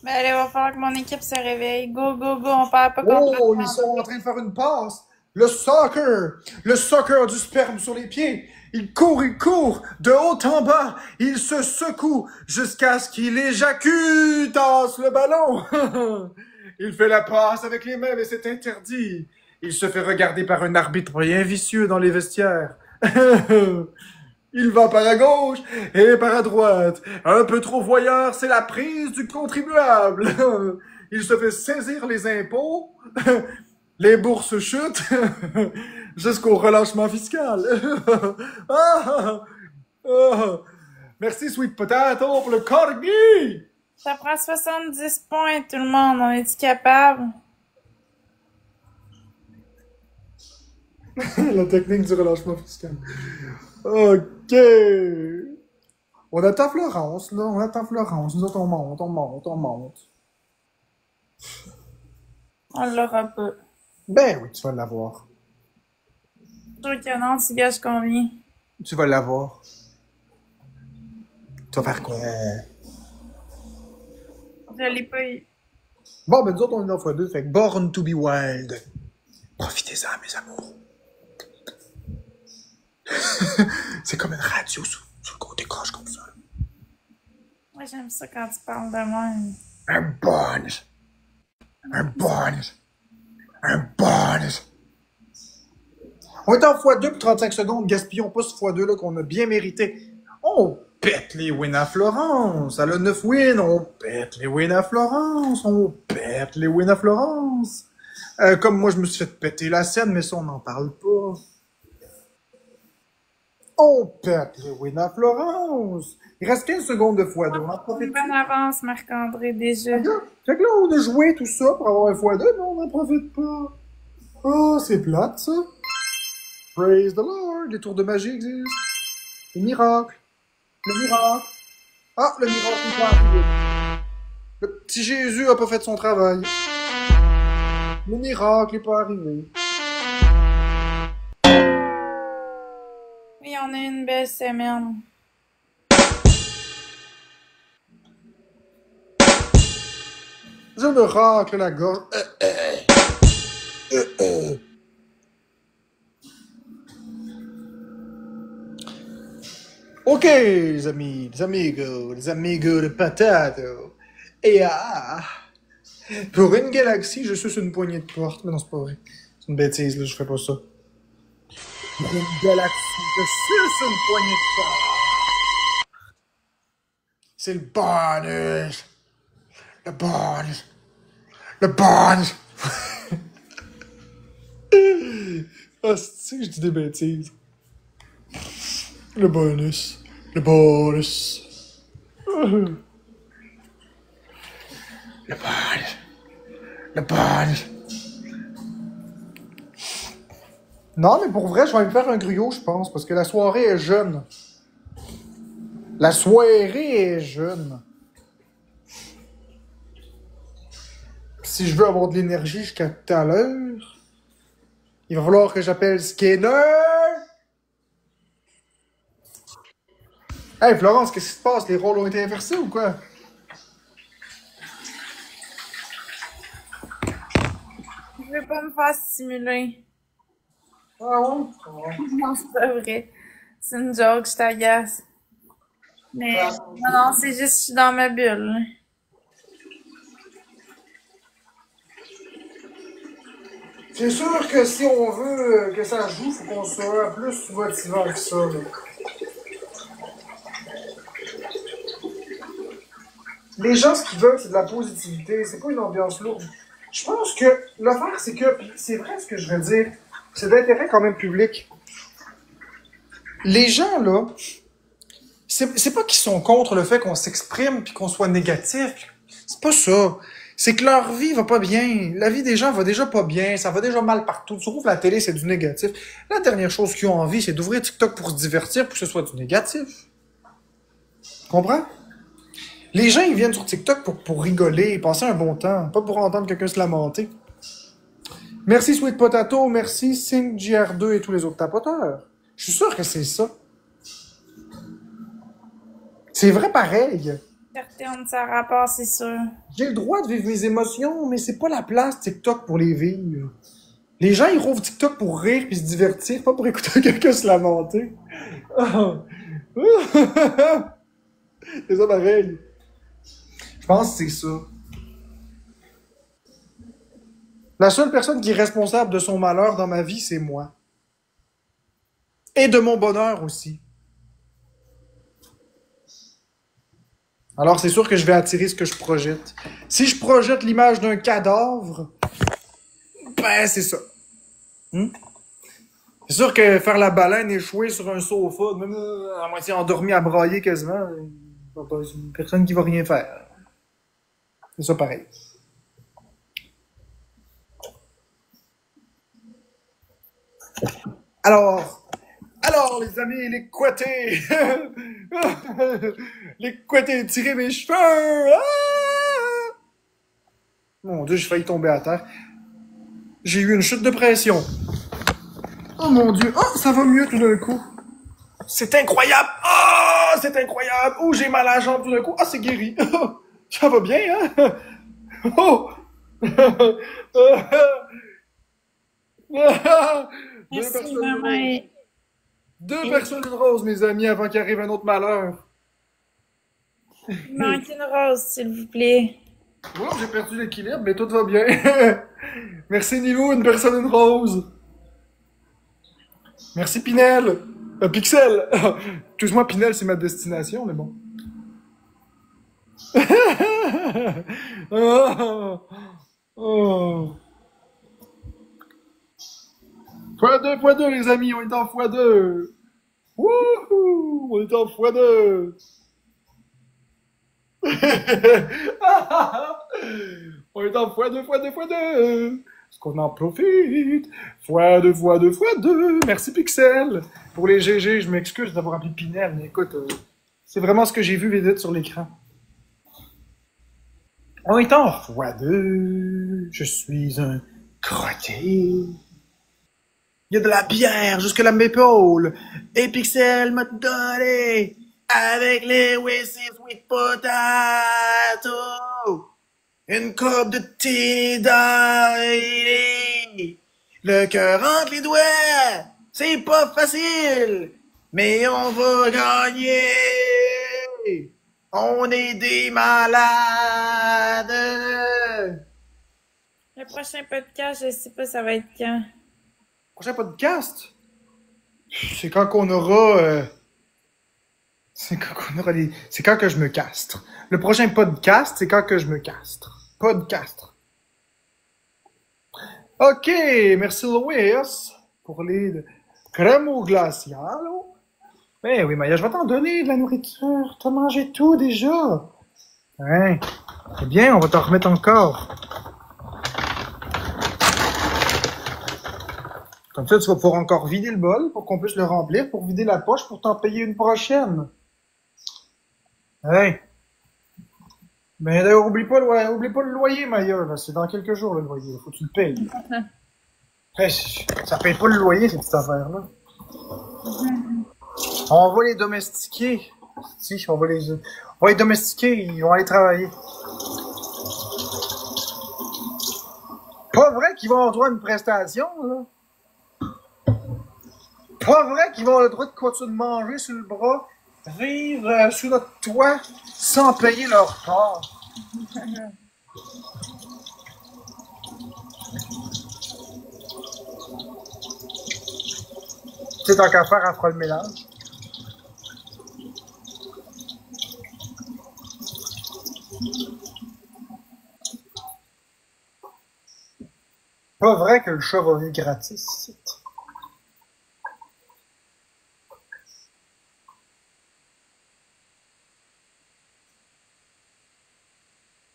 Ben, il va falloir que mon équipe se réveille. Go, go, go, on perd pas Oh, complètement. ils sont en train de faire une passe. Le soccer a du sperme sur les pieds. Il court, de haut en bas. Il se secoue jusqu'à ce qu'il éjacule, tasse le ballon. Il fait la passe avec les mains, mais c'est interdit. Il se fait regarder par un arbitre bien vicieux dans les vestiaires. Il va par à gauche et par à droite. Un peu trop voyeur, c'est la prise du contribuable. Il se fait saisir les impôts. Les bourses chutent jusqu'au relâchement fiscal. Ah, ah. Merci, Sweet Potato, pour le corgi. Ça prend 70 points, tout le monde. On est-tu capable? La technique du relâchement fiscal. OK. On attend Florence, là. On attend Florence. Nous autres, on monte. On l'aura pas. Ben oui, tu vas l'avoir. Je suis sûr que non, tu gages combien? Tu vas l'avoir. Tu vas faire quoi? Je l'ai pas eu. Bon, ben nous autres, on est en x2, fait que Born to be Wild. Profitez-en, mes amours. C'est comme une radio sur le côté croche comme ça. Moi, j'aime ça quand tu parles de même. Un bonus. On est en x2 pour 35 secondes. Gaspillons pas ce x2 là qu'on a bien mérité. On pète les wins à Florence. Elle a 9 wins. On pète les wins à Florence. Comme moi, je me suis fait péter la scène, mais ça, on n'en parle pas. On pète les wins à Florence. Il reste 15 secondes de x2. On en profite. Une bonne avance, Marc-André, déjà. Fait que là, on a joué tout ça pour avoir un x2, mais on n'en profite pas. Oh, c'est plate, ça. Praise the Lord. Les tours de magie existent. Le miracle. Ah, le miracle n'est pas arrivé. Le petit Jésus a pas fait son travail. Le miracle n'est pas arrivé. Oui, on a une belle semaine. Je me racle la gorge. OK, les amis, les amigos de patate. Et pour une galaxie, je suce une poignée de porte. Mais non, c'est pas vrai. C'est une bêtise, là, je ferais pas ça. Pour une galaxie, je suce une poignée de porte. C'est le bonus. Le bonus. Ah, c'est que je dis des bêtises. Le bonus. Le bonus. Le bonus. Le bonus. Non, mais pour vrai, je vais me faire un gruau, je pense, parce que la soirée est jeune. La soirée est jeune. Si je veux avoir de l'énergie jusqu'à tout à l'heure, il va falloir que j'appelle Skinner. Hey Florence, qu'est-ce qui se passe? Les rôles ont été inversés ou quoi? Je veux pas me faire stimuler. Ah ouais? Non, c'est pas vrai. C'est une joke, je t'agace. Mais non, c'est juste que je suis dans ma bulle. C'est sûr que si on veut que ça joue, faut qu'on soit plus motivant que ça. Là. Les gens, ce qu'ils veulent, c'est de la positivité, c'est pas une ambiance lourde. Je pense que l'affaire, c'est que, c'est vrai ce que je veux dire, c'est d'intérêt quand même public. Les gens, là, c'est pas qu'ils sont contre le fait qu'on s'exprime puis qu'on soit négatif. C'est pas ça. C'est que leur vie va pas bien. La vie des gens va déjà pas bien. Ça va déjà mal partout. Tu trouves la télé, c'est du négatif. La dernière chose qu'ils ont envie, c'est d'ouvrir TikTok pour se divertir pour que ce soit du négatif. Comprends? Les gens, ils viennent sur TikTok pour rigoler, passer un bon temps, pas pour entendre quelqu'un se lamenter. Merci Sweet Potato, merci SyncGR2 et tous les autres tapoteurs. Je suis sûr que c'est ça. C'est vrai pareil. Certaines, ça rapport, c'est sûr. J'ai le droit de vivre mes émotions, mais c'est pas la place TikTok pour les vivre. Les gens, ils rouvrent TikTok pour rire puis se divertir, pas pour écouter quelqu'un se lamenter. C'est ça pareil. Je pense que c'est ça. La seule personne qui est responsable de son malheur dans ma vie, c'est moi. Et de mon bonheur aussi. Alors c'est sûr que je vais attirer ce que je projette. Si je projette l'image d'un cadavre, ben c'est ça. C'est sûr que faire la baleine échouée sur un sofa, même à moitié endormi à brailler quasiment, c'est une personne qui va rien faire. C'est ça pareil. Alors les amis, les couettés, les couettés, tirez mes cheveux. Ah! Mon Dieu, j'ai failli tomber à terre. J'ai eu une chute de pression. Oh mon Dieu, oh ça va mieux tout d'un coup. C'est incroyable. Oh, c'est incroyable. Oh, j'ai mal à la jambe tout d'un coup. Ah, c'est guéri. Ça va bien, hein? Oh! Merci, maman. Deux personnes roses, mes amis, avant qu'il arrive un autre malheur. Il manque une rose, s'il vous plaît. Wow, j'ai perdu l'équilibre, mais tout va bien. Merci Nilou, une personne, une rose. Merci Pinel. Pixel. Excuse-moi, Pinel, c'est ma destination, mais bon. Oh. Oh. x2, les amis, on est en x2. Wouhou, on est en x2. On est en x2, x2, x2. Est-ce qu'on en profite? x2, x2, x2. Merci Pixel. Pour les GG, je m'excuse d'avoir appelé Pinel, mais écoute, c'est vraiment ce que j'ai vu vite sur l'écran. On est en x2. Je suis un crotté. Il y a de la bière jusque la m'épaule. Et Pixel m'a donné avec les Whisky Sweet Potato. Une coupe de thé daily. Le cœur entre les doigts. C'est pas facile. Mais on va gagner. On est des malades. Le prochain podcast, je sais pas ça va être quand. Prochain podcast? C'est quand qu'on aura... C'est quand que je me castre. Le prochain podcast, c'est quand que je me castre. Podcast. OK, merci Louis pour les crème au glacial. Oh. Ben oui, Maya, je vais t'en donner de la nourriture. T'as mangé tout déjà. Hein? Eh bien, on va t'en remettre encore. Comme ça, tu vas pouvoir encore vider le bol pour qu'on puisse le remplir, pour vider la poche, pour t'en payer une prochaine. Hey! Ben d'ailleurs, oublie pas le loyer, Maya. Là. C'est dans quelques jours le loyer. Faut que tu le payes. Hey, ça paye pas le loyer, cette petite affaire-là. On va les domestiquer. Si, on va les domestiquer, ils vont aller travailler. Pas vrai qu'ils vont avoir droit à une prestation, là. Pas vrai qu'ils vont avoir le droit de continuer de manger sur le bras, vivre sous notre toit, sans payer leur part. Tu sais, tant qu'à faire, elle fera le mélange. Pas vrai que le chat va venir gratis.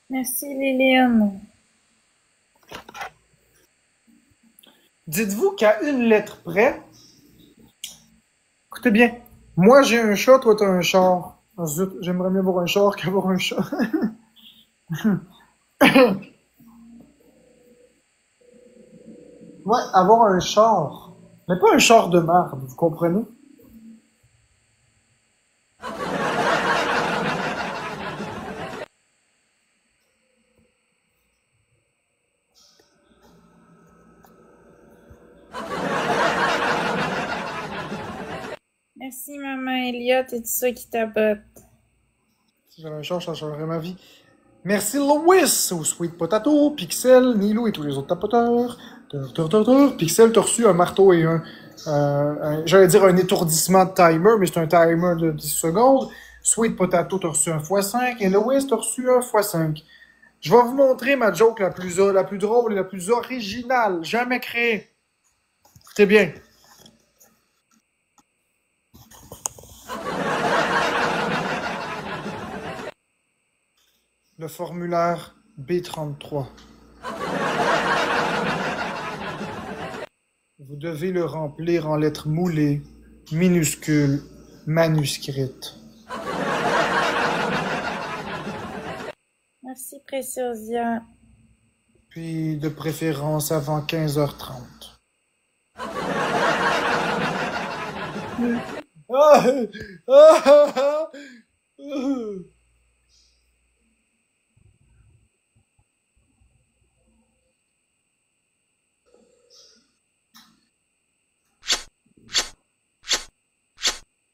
Merci, Liliane. Dites-vous qu'à une lettre près, écoutez bien, moi j'ai un chat, toi t'as un char. Ah, zut, j'aimerais mieux avoir un char qu'avoir un chat. Ouais, avoir un char. Mais pas un char de marde, vous comprenez? Merci, maman Elliot et tout ça qui tapote. Si j'avais un char, ça changerait ma vie. Merci Louis, au Sweet Potato, Pixel, Nilo et tous les autres tapoteurs. Pixel, t'as reçu un marteau et j'allais dire un étourdissement de timer, mais c'est un timer de 10 secondes. Sweet Potato, t'as reçu un x5 et Louis, t'as reçu un x5. Je vais vous montrer ma joke la plus drôle et la plus originale jamais créée. Écoutez bien. Le formulaire B33. Vous devez le remplir en lettres moulées, minuscules, manuscrites. Merci, Préciosia. Puis, de préférence, avant 15h30.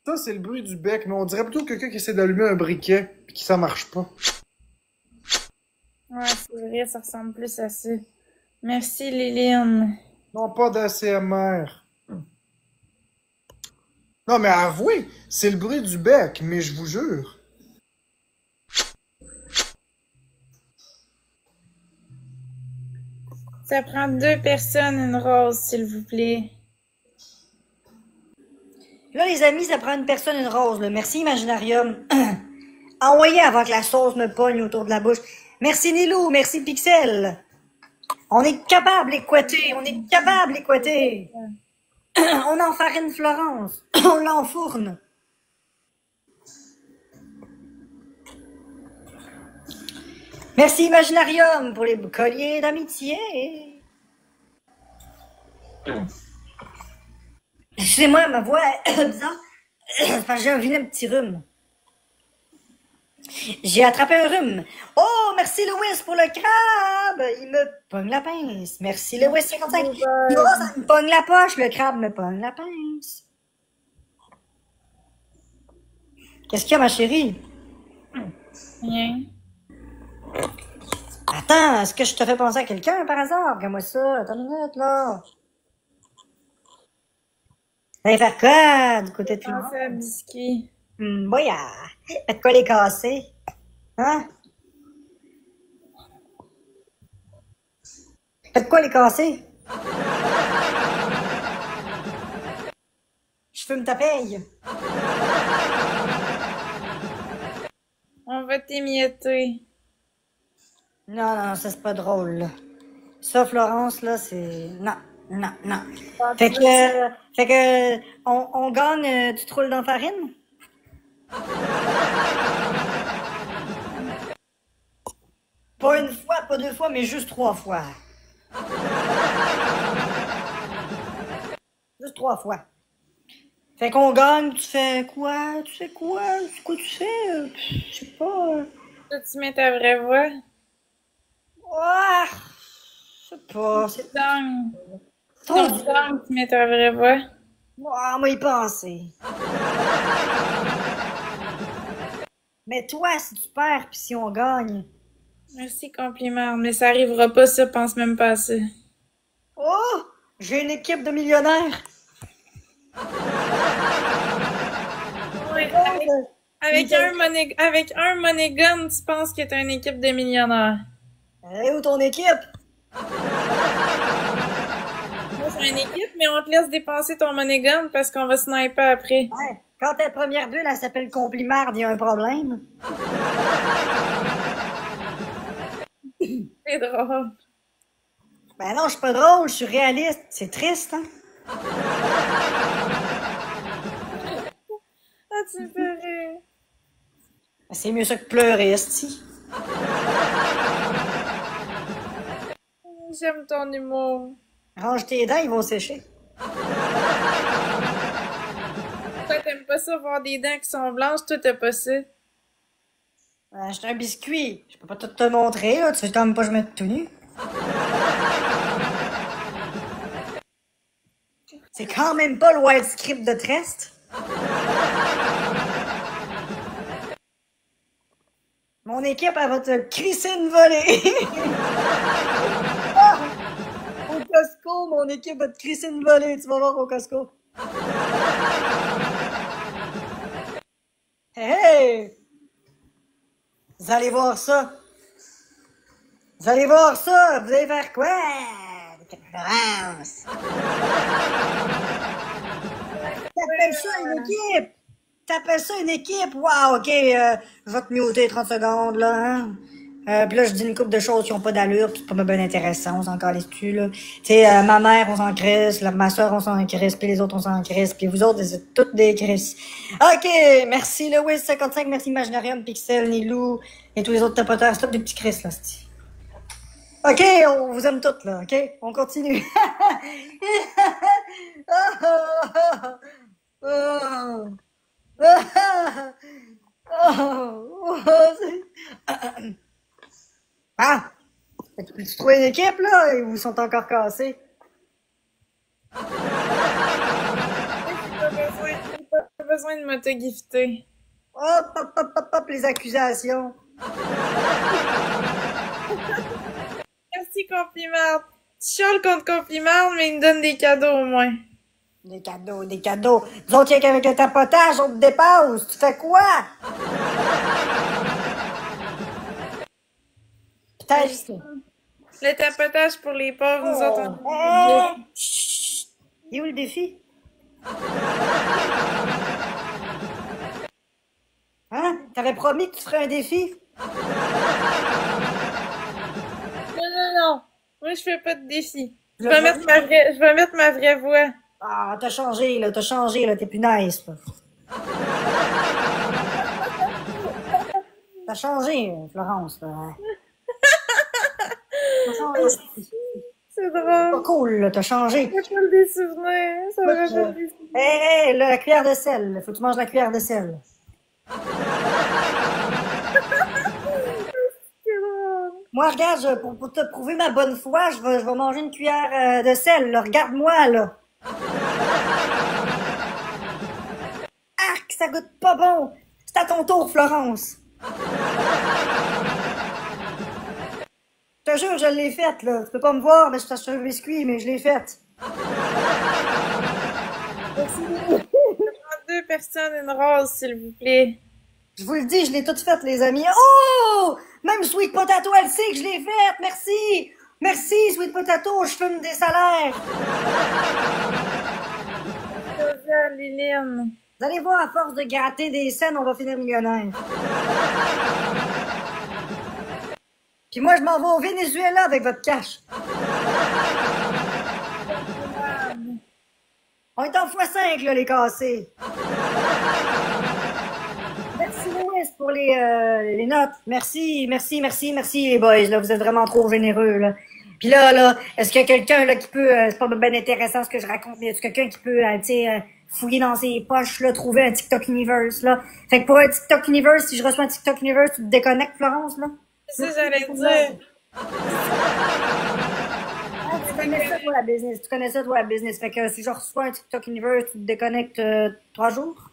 Ça, c'est le bruit du bec, mais on dirait plutôt quelqu'un qui essaie d'allumer un briquet, puis que ça marche pas. Ouais, c'est vrai, ça ressemble plus à ça. Merci, Liliane. Non, pas d'ACMR. Non, mais avouez, c'est le bruit du bec, mais je vous jure. Ça prend 2 personnes, une rose, s'il vous plaît. Là, les amis, ça prend une personne, une rose. Là. Merci, Imaginarium. Envoyez avant que la sauce me pogne autour de la bouche. Merci, Nilou. Merci, Pixel. On est capable d'équater. On est capable d'équater. On enfarine Florence. On l'enfourne. Merci, Imaginarium, pour les colliers d'amitié. Excusez-moi, ma voix est bizarre. C'est parce que j'ai un vilain petit rhume. J'ai attrapé un rhume. Oh, merci Louis pour le crabe. Il me pogne la pince. Merci Louis 55. Oh, ça me pogne la poche. Le crabe me pogne la pince. Qu'est-ce qu'il y a, ma chérie? Rien. Attends, est-ce que je te fais penser à quelqu'un par hasard? Regarde-moi ça. Attends une minute, là. Ça va faire quoi du côté de tout le Pensez à monde? biscuit. Boya. Faites quoi les casser? Hein? Faites quoi les casser? fumes ta paye. On va t'émietter. Non, non, ça c'est pas drôle, là. Ça, Florence, là, c'est... Non, non, non. On gagne, tu te roules dans la farine? Pas une fois, pas deux fois, mais juste 3 fois. Juste 3 fois. Fait qu'on gagne, tu fais quoi? Tu fais quoi? C'est quoi tu fais? Je sais pas. Là, tu mets ta vraie voix. Ouah! Je sais pas. C'est Dans trop ton sang, tu mets ta vraie voix. Ouah, moi y penser. Mais toi, si tu perds pis si on gagne. Merci, compliment. Mais ça arrivera pas, ça. Pense même pas à ça. Oh! J'ai une équipe de millionnaires. Oui, avec un money gun, tu penses que t'as une équipe de millionnaires. Et où ton équipe? Moi, j'ai une équipe, mais on te laisse dépenser ton money gun parce qu'on va sniper après. Ouais. Quand ta première bulle, elle s'appelle Complimarde, y a un problème. C'est drôle. Ben non, je suis pas drôle, je suis réaliste. C'est triste, hein? Ah, tu me fais rire. C'est mieux ça que pleurer, esti. J'aime ton humour. Range tes dents, ils vont sécher. Toi, t'aimes pas ça, voir des dents qui sont blanches? Toi, t'as pas ça. J'ai un biscuit. Je peux pas tout te montrer, là. Tu sais quand même pas que je mette tout nu. C'est quand même pas le white script de Trest. Mon équipe, elle va te crisser une volée. Au Costco, mon équipe va te crisser une volée. Tu vas voir au Costco. Hey! Vous allez voir ça. Vous allez voir ça. Vous allez faire quoi? Florence. T'appelles ça une équipe? T'appelles ça une équipe? Wow, ok, je vais te muter 30 secondes, là, hein? Puis là, je dis une couple de choses qui ont pas d'allure, pis c'est pas bien intéressant, on s'en calisse dessus, là. Tu sais, ma mère, on s'en crisse, ma soeur, on s'en crisse, puis les autres, on s'en crisse, puis vous autres, c'est toutes des crisses. Ok, merci, Lewis55, merci Imaginarium, Pixel, Nilou, et tous les autres tapoteurs, c'est toutes des petits crisses, là, c'ti. Ok, on vous aime toutes, là, ok? On continue. Ah! Tu trouves une équipe, là? Ils vous sont encore cassés. J'ai pas besoin de m'auto-gifter. Hop, hop, hop, hop, hop, les accusations. Merci, Complimard. Tu chiales contre Complimard, mais il me donne des cadeaux au moins. Des cadeaux, des cadeaux. Nous autres, qu'avec le tapotage, on te dépasse. Tu fais quoi? Peut-être. Le tapotage pour les pauvres, nous autres. Chut. Il est où le défi? Hein? T'avais promis que tu ferais un défi? Non. Moi, je fais pas de défi. Je vais mettre ma vraie voix. Ah, t'as changé, là, t'es plus nice, là. T'as changé, Florence, là. T'as changé. C'est Pas drôle. cool, là, t'as changé. Ça rappelle des souvenirs. Ça me rappelle des souvenirs. Hé, là, la cuillère de sel, là. Faut que tu manges la cuillère de sel. C'est drôle. Moi, regarde, pour te prouver ma bonne foi, je vais manger une cuillère de sel, là. Regarde-moi, là. Arc, ça goûte pas bon. C'est à ton tour, Florence. Je te jure, je l'ai faite, là. Tu peux pas me voir, mais je t'achète un biscuit, mais je l'ai faite. Deux personnes, une rose, s'il vous plaît. Je vous le dis, je l'ai toute faite, les amis. Oh! Même Sweet Potato, elle sait que je l'ai faite. Merci. Merci, Sweet Potato, je fume des salaires. plaisir, Liline. Vous allez voir, à force de gratter des scènes, on va finir millionnaire. Puis moi, je m'en vais au Venezuela avec votre cash. On est en x5, là, les cassés. Merci, Louis, pour les notes. Merci, les boys, là. Vous êtes vraiment trop généreux, là. Puis là, est-ce qu'il y a quelqu'un, là, qui peut, c'est pas bien intéressant ce que je raconte, mais est-ce quelqu'un qui peut, tu sais, fouiller dans ses poches, là, trouver un TikTok Universe, là. Fait que pour un TikTok Universe, si je reçois un TikTok Universe, tu te déconnectes, Florence, là? C'est ça, j'allais dire. Tu connais ça, toi, la business. Tu connais ça, toi, la business. Fait que si je reçois un TikTok Universe, tu te déconnectes 3 jours?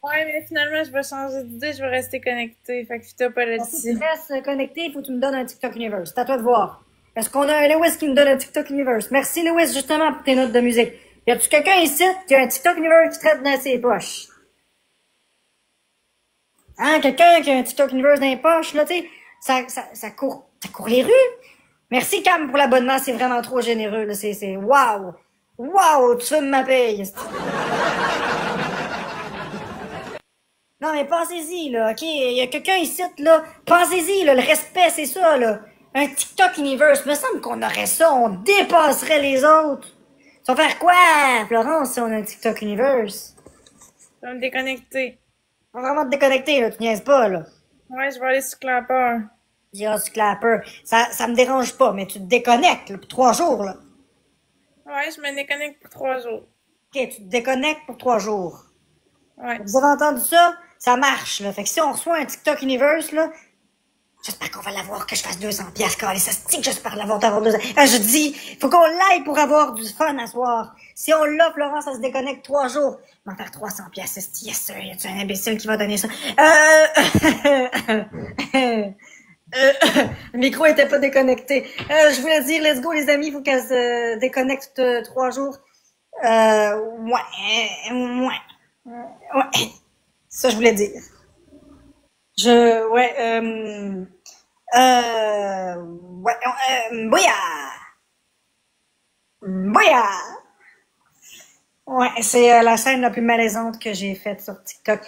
Ouais, mais finalement, je vais changer d'idée, je vais rester connectée. Fait que t'as pas Si là-dessus. tu restes connecté, il faut que tu me donnes un TikTok Universe. C'est à toi de voir. Est-ce qu'on a un Lewis qui me donne un TikTok Universe? Merci, Lewis, justement, pour tes notes de musique. Y a-tu quelqu'un ici qui a un TikTok Universe qui traite dans ses poches? Hein, quelqu'un qui a un TikTok Universe dans les poches, là, tu sais, ça court les rues. Merci, Cam, pour l'abonnement, c'est vraiment trop généreux, là, c'est, wow! Wow, tu fumes ma paye! Non, mais pensez-y, là, ok? Il y a quelqu'un ici, là. Pensez-y, là, le respect, c'est ça, là. Un TikTok Universe, me semble qu'on aurait ça, on dépasserait les autres. Ça va faire quoi, Florence, si on a un TikTok Universe? Je vais me déconnecter. On va vraiment te déconnecter, là, tu niaises pas, là. Ouais, je vais aller sur Clapper. J'irai sur Clapper. Ça me dérange pas, mais tu te déconnectes, là, pour 3 jours, là. Ouais, je me déconnecte pour 3 jours. Ok, tu te déconnectes pour 3 jours. Ouais. Vous avez entendu ça? Ça marche, là. Fait que si on reçoit un TikTok Universe, là, j'espère qu'on va l'avoir, que je fasse 200 piastres, allez, ça se dit que j'espère l'avoir, d'avoir 200. Je dis, faut qu'on l'aille pour avoir du fun à soir. Si on l'a, Florence, ça se déconnecte 3 jours. On va faire 300 piastres, yes sir, y a-tu un imbécile qui va donner ça? Le micro était pas déconnecté. Je voulais dire, let's go, les amis, faut qu'elle se déconnecte 3 jours. Ouais. Ça, je voulais dire. Bouya! Ouais, c'est la scène la plus malaisante que j'ai faite sur TikTok.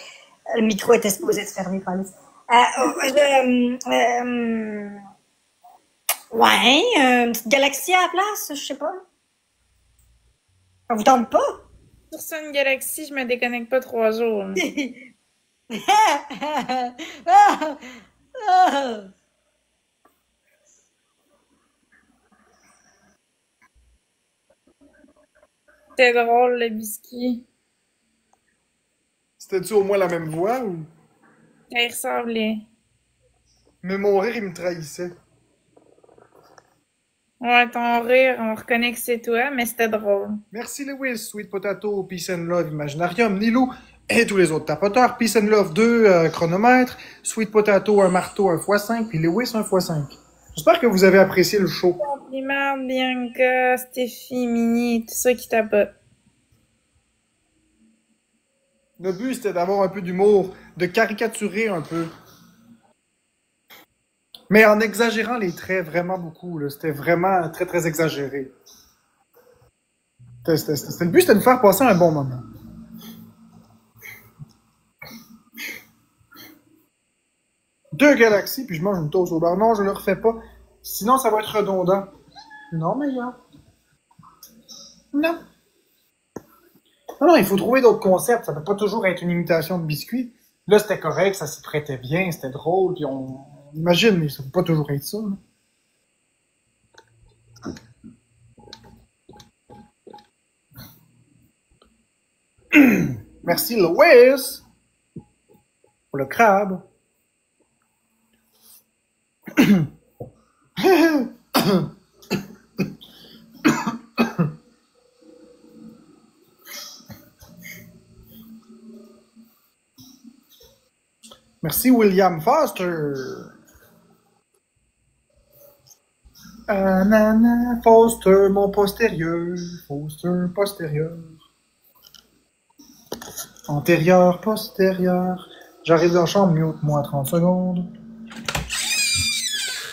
Le micro était supposé se fermer, par une petite galaxie à la place, je sais pas. Ça vous tente pas? Sur ça, une galaxie, je me déconnecte pas 3 jours. C'était drôle, le biscuit. C'était-tu au moins la même voix ou. Il ressemblait. Mais mon rire, il me trahissait. Ouais, ton rire, on reconnaît que c'est toi, mais c'était drôle. Merci Lewis, Sweet Potato, Peace and Love, Imaginarium, Nilou et tous les autres tapoteurs. Peace and Love 2 chronomètres, Sweet Potato un marteau 1x5, puis Lewis 1x5. J'espère que vous avez apprécié le show. Compliment, Bianca, Stéphie, Mini, tous ceux qui tapotent. Le but, c'était d'avoir un peu d'humour, de caricaturer un peu. Mais en exagérant les traits vraiment beaucoup, là. C'était vraiment très, très exagéré. Le but, c'était de faire passer un bon moment. Deux galaxies, puis je mange une toast au beurre. Non, je le refais pas. Sinon, ça va être redondant. Non, mais non. Non, il faut trouver d'autres concepts. Ça peut pas toujours être une imitation de biscuit. Là, c'était correct, ça s'y prêtait bien, c'était drôle, puis on imagine, mais ça peut pas toujours être ça. Merci, Louis, pour le crabe. Merci, William Foster. Anana, Foster, mon postérieur. Foster, postérieur. Antérieur, postérieur. J'arrive dans la chambre, mute-moi 30 secondes.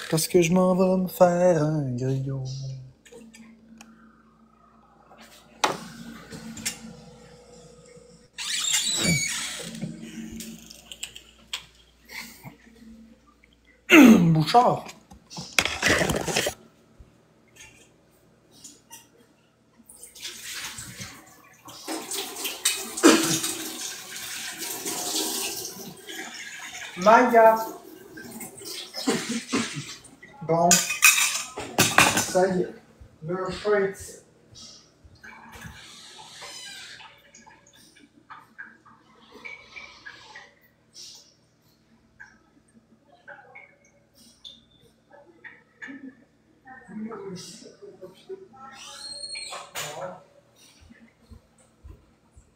Parce que je m'en vais me faire un grillot. char. Maya. Bon. Ça y est. Le chat est ici.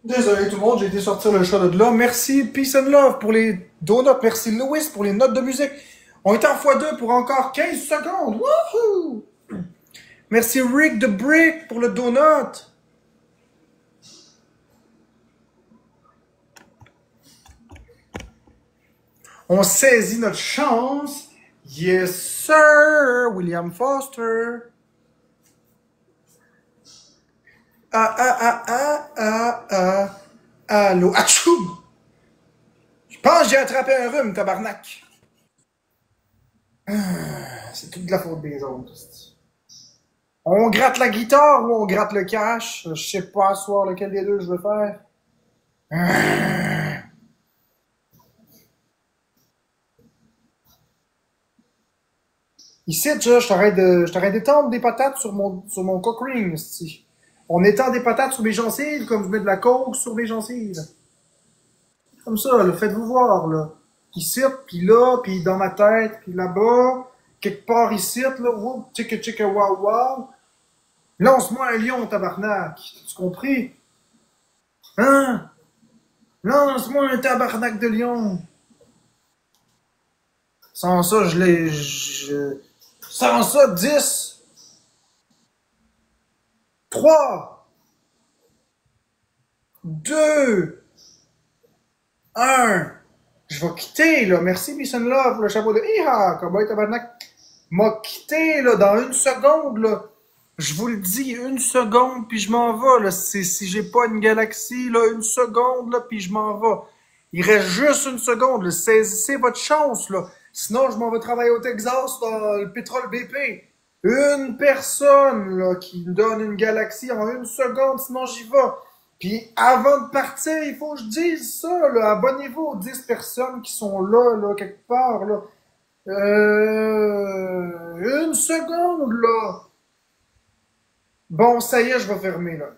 Désolé tout le monde, j'ai été sortir le chat de là. Merci Peace and Love pour les donuts. Merci Louis pour les notes de musique. On est en x2 pour encore 15 secondes. Wouhou! Merci Rick the Brick pour le donut. On saisit notre chance. Yes sir, William Foster. Allô, atchoum! Je pense que j'ai attrapé un rhume, tabarnak. C'est toute de la faute des autres. On gratte la guitare ou on gratte le cash? Je sais pas à soir lequel des deux je veux faire. Ici, je t'arrête d'étendre des patates sur mon cock ring, ici. On étend des patates sur mes gencives, comme je mets de la coke sur mes gencives. Comme ça, là, faites-vous voir, là. Ici, puis là, puis dans ma tête, puis là-bas, quelque part ici, là, whoop, tchika tchika wow wow. Lance-moi un lion, tabarnak. T'as-tu compris? Hein? Lance-moi un tabarnak de lion. Sans ça, sans ça, 10. 3. 2. 1. Je vais quitter, là. Merci, Peace and Love, pour le chapeau de Iha. Cowboy tabarnak. M'a quitté, là, dans une seconde, là. Je vous le dis, une seconde, puis je m'en vais, là. Si j'ai pas une galaxie, là, une seconde, là, puis je m'en vais. Il reste juste une seconde, là. Saisissez votre chance, là. Sinon, je m'en vais travailler au Texas, dans le pétrole BP. Une personne, là, qui me donne une galaxie en une seconde, sinon j'y vais. Puis avant de partir, il faut que je dise ça, là. Abonnez-vous aux 10 personnes qui sont là, quelque part, là. Une seconde, là. Bon, ça y est, je vais fermer, là.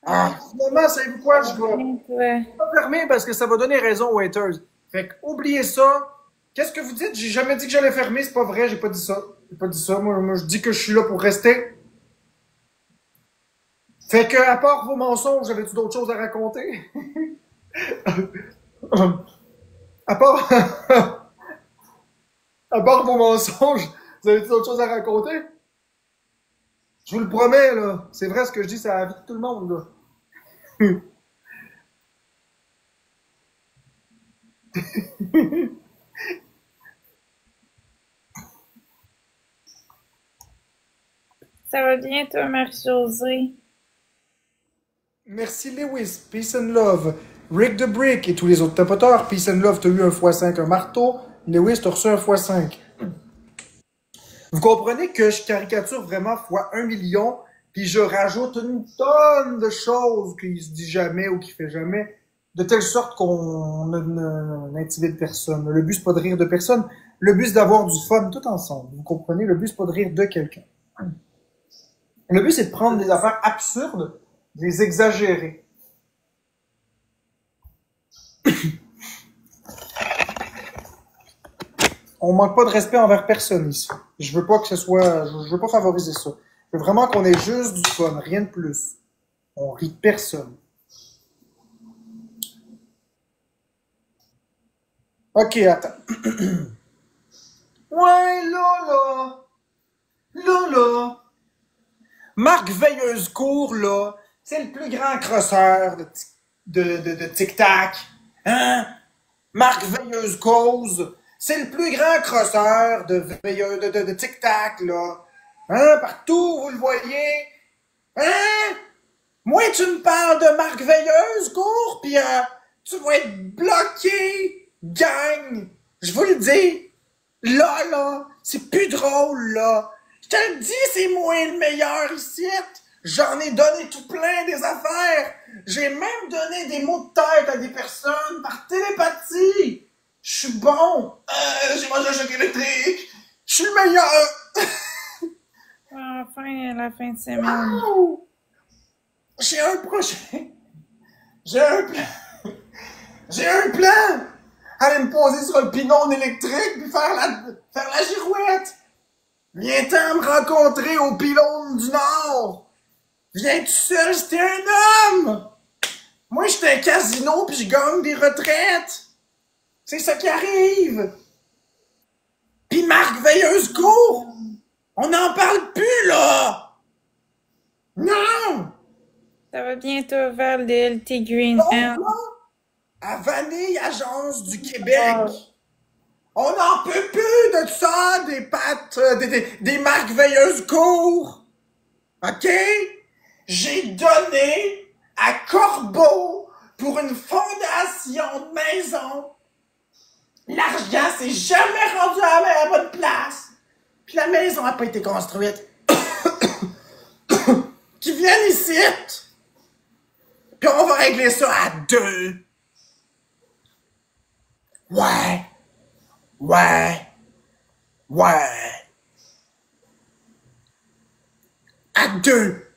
Ah, finalement, savez-vous quoi? Je vais pas fermer parce que ça va donner raison aux haters. Fait que, oubliez ça. Qu'est-ce que vous dites? J'ai jamais dit que j'allais fermer, c'est pas vrai, j'ai pas dit ça. J'ai pas dit ça. Moi, je dis que je suis là pour rester. Fait que, à part vos mensonges, avez-tu d'autres choses à raconter? À part, à part vos mensonges, vous avez-tu d'autres choses à raconter? Je vous le promets, là. C'est vrai ce que je dis, ça invite tout le monde, là. Ça va bien, toi, Marie-Josée? Merci Lewis, Peace and Love, Rick the Brick et tous les autres tapoteurs. Peace and Love, t'as eu un x5, un marteau. Lewis, t'as reçu un x5. Vous comprenez que je caricature vraiment fois 1 million, puis je rajoute une tonne de choses qu'il se dit jamais ou qu'il fait jamais, de telle sorte qu'on n'intimide personne. Le but, c'est pas de rire de personne. Le but, c'est d'avoir du fun tout ensemble. Vous comprenez? Le but, c'est pas de rire de quelqu'un. Le but, c'est de prendre des affaires absurdes, de les exagérer. On manque pas de respect envers personne ici. Je veux pas que ce soit, je veux pas favoriser ça. Je veux vraiment qu'on ait juste du fun, rien de plus. On rit de personne. Ok, attends. Ouais, Lola. Lola. Marc Veilleuse-Court, là, c'est le plus grand crosseur de Tic-Tac. Hein? Marc Veilleuse-Cause, c'est le plus grand crosseur de Tic-Tac, là. Hein? Partout, vous le voyez. Hein? Moi, tu me parles de Marc Veilleuse-Court, pis tu vas être bloqué, gang. Je vous le dis. là. C'est plus drôle, là. Je te le dis, c'est moi le meilleur ici. J'en ai donné tout plein des affaires. J'ai même donné des mots de tête à des personnes par télépathie. Je suis bon. J'ai mangé un choc électrique. Je suis le meilleur. Enfin, la fin de semaine. Oh! J'ai un projet. J'ai un plan. J'ai un plan. Aller me poser sur un pylône électrique puis faire la girouette. Viens-t'en me rencontrer au pylône du Nord. Viens tout seul, c'était un homme. Moi, j'étais un casino puis je gagne des retraites. C'est ça qui arrive. Puis Marc Veilleuse-Court, on n'en parle plus, là. Non. Ça va bientôt vers le LT Green Non, Hand. non. À Vanille Agence du Québec. On n'en peut plus de ça, des pattes, des Marc Veilleuse-Court. OK? J'ai donné à Corbeau pour une fondation de maison. L'argent s'est jamais rendu à la bonne place. Puis la maison n'a pas été construite. Qu'ils viennent ici. Puis on va régler ça à deux. Ouais. Ouais. Ouais. À deux.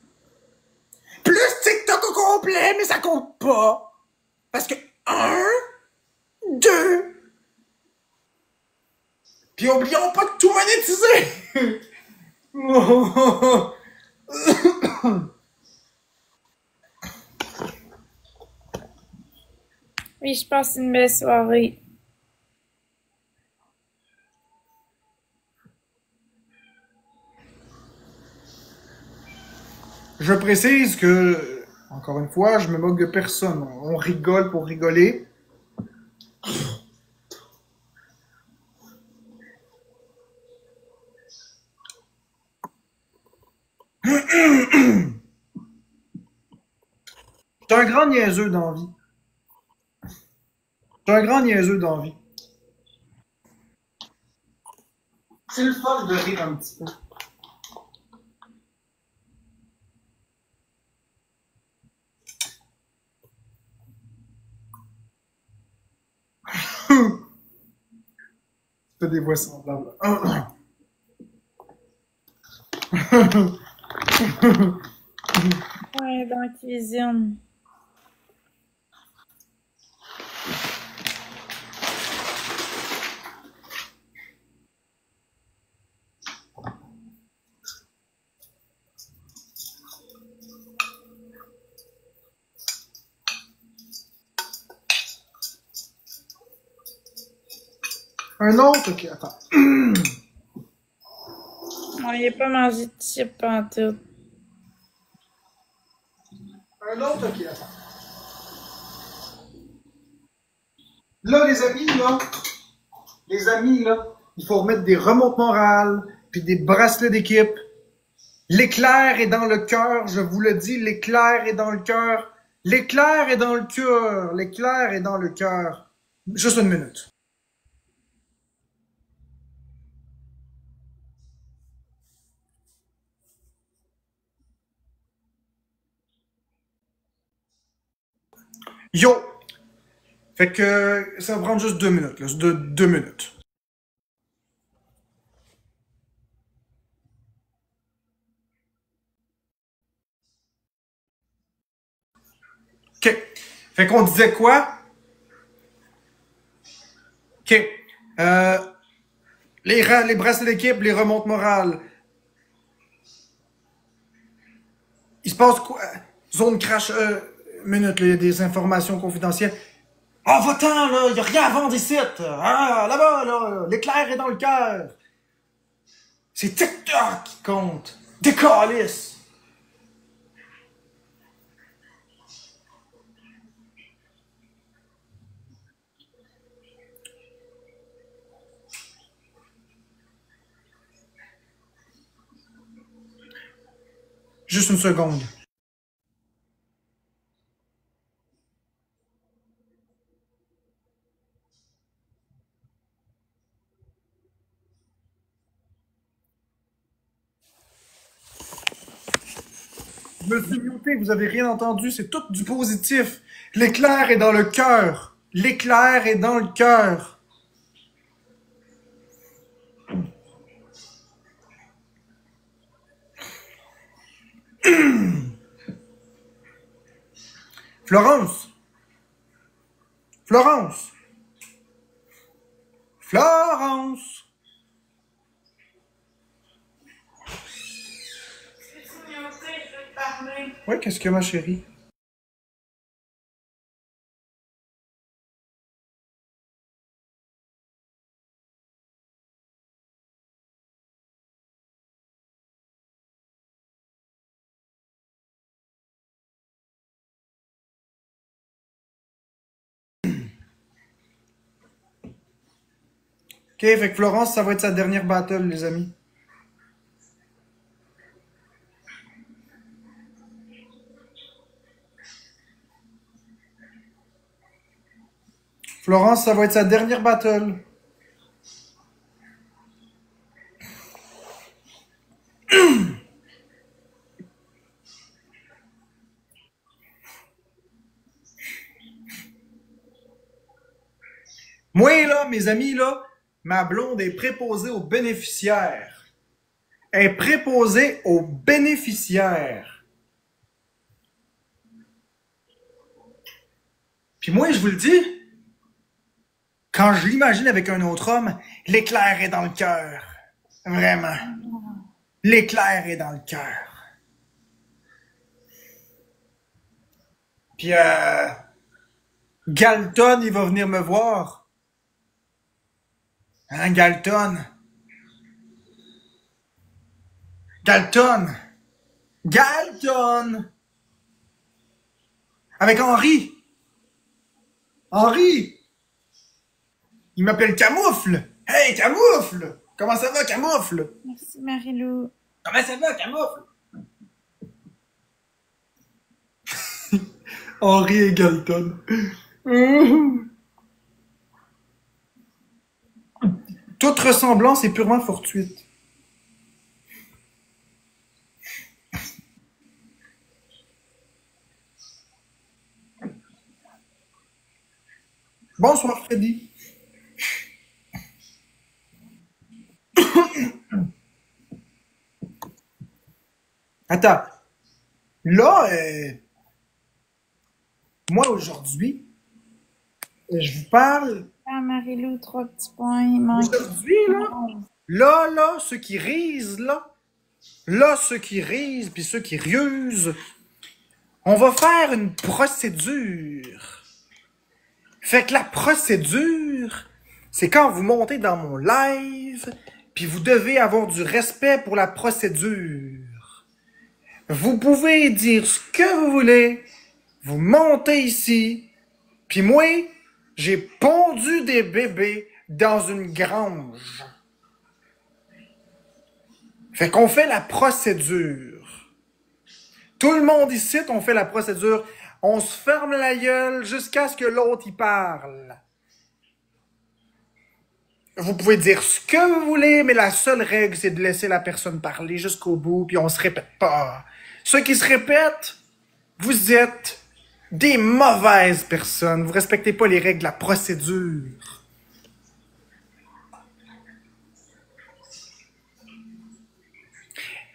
Plus TikTok au complet, mais ça compte pas. Parce que un, deux. Puis oublions pas de tout monétiser. Oui, je passe une belle soirée. Je précise que, encore une fois, je me moque de personne. On rigole pour rigoler. T'es un grand niaiseux d'envie. T'es un grand niaiseux d'envie. C'est le fun de rire un petit peu. Fais des voix semblables. Ouais, dans la cuisine. Un autre? Ok, attends. On n'a pas mangé de chips en tout. Un autre? Ok, attends. Là, les amis, là, il faut remettre des remontes morales, puis des bracelets d'équipe. L'éclair est dans le cœur, je vous le dis, l'éclair est dans le cœur. L'éclair est dans le cœur, l'éclair est dans le cœur. Juste une minute. Yo! Fait que ça va prendre juste 2 minutes, là. Deux minutes. OK. Fait qu'on disait quoi? OK. Les bracelets d'équipe, les remontes morales. Il se passe quoi? Zone crash, minute, là, il y a des informations confidentielles. Ah, va-t'en, là, y a rien à vendre ici. Ah, là-bas, là, l'éclair est dans le cœur. C'est TikTok qui compte. Décalisse. Juste une seconde. Je me suis muté, vous avez rien entendu, c'est tout du positif. L'éclair est dans le cœur. L'éclair est dans le cœur. Florence. Florence. Florence. Oui, qu'est-ce que ma chérie? Ok, fait que Florence, ça va être sa dernière battle, les amis. Florence, ça va être sa dernière battle. Moi, là, mes amis, là, ma blonde est préposée aux bénéficiaires. Elle est préposée aux bénéficiaires. Puis moi, je vous le dis, quand je l'imagine avec un autre homme, l'éclair est dans le cœur. Vraiment. L'éclair est dans le cœur. Puis, Galton, il va venir me voir. Hein, Galton? Galton! Galton! Avec Henri! Henri! Il m'appelle Camoufle! Hey, Camoufle! Comment ça va, Camoufle? Merci, Marie-Lou. Comment ça va, Camoufle? Henri et Galton. Toute ressemblance est purement fortuite. Bonsoir, Freddy. Attends. Là, moi, aujourd'hui, je vous parle... Ah, Marie-Lou, 3 petits points. Il manque... Aujourd'hui, là, ceux qui risent, là, ceux qui risent, puis ceux qui riusent, on va faire une procédure. Fait que la procédure, c'est quand vous montez dans mon live, puis vous devez avoir du respect pour la procédure. Vous pouvez dire ce que vous voulez, vous montez ici, puis moi, j'ai pondu des bébés dans une grange. Fait qu'on fait la procédure. Tout le monde ici, on fait la procédure. On se ferme la gueule jusqu'à ce que l'autre y parle. Vous pouvez dire ce que vous voulez, mais la seule règle, c'est de laisser la personne parler jusqu'au bout, puis on se répète pas. Ceux qui se répètent, vous êtes des mauvaises personnes. Vous respectez pas les règles de la procédure.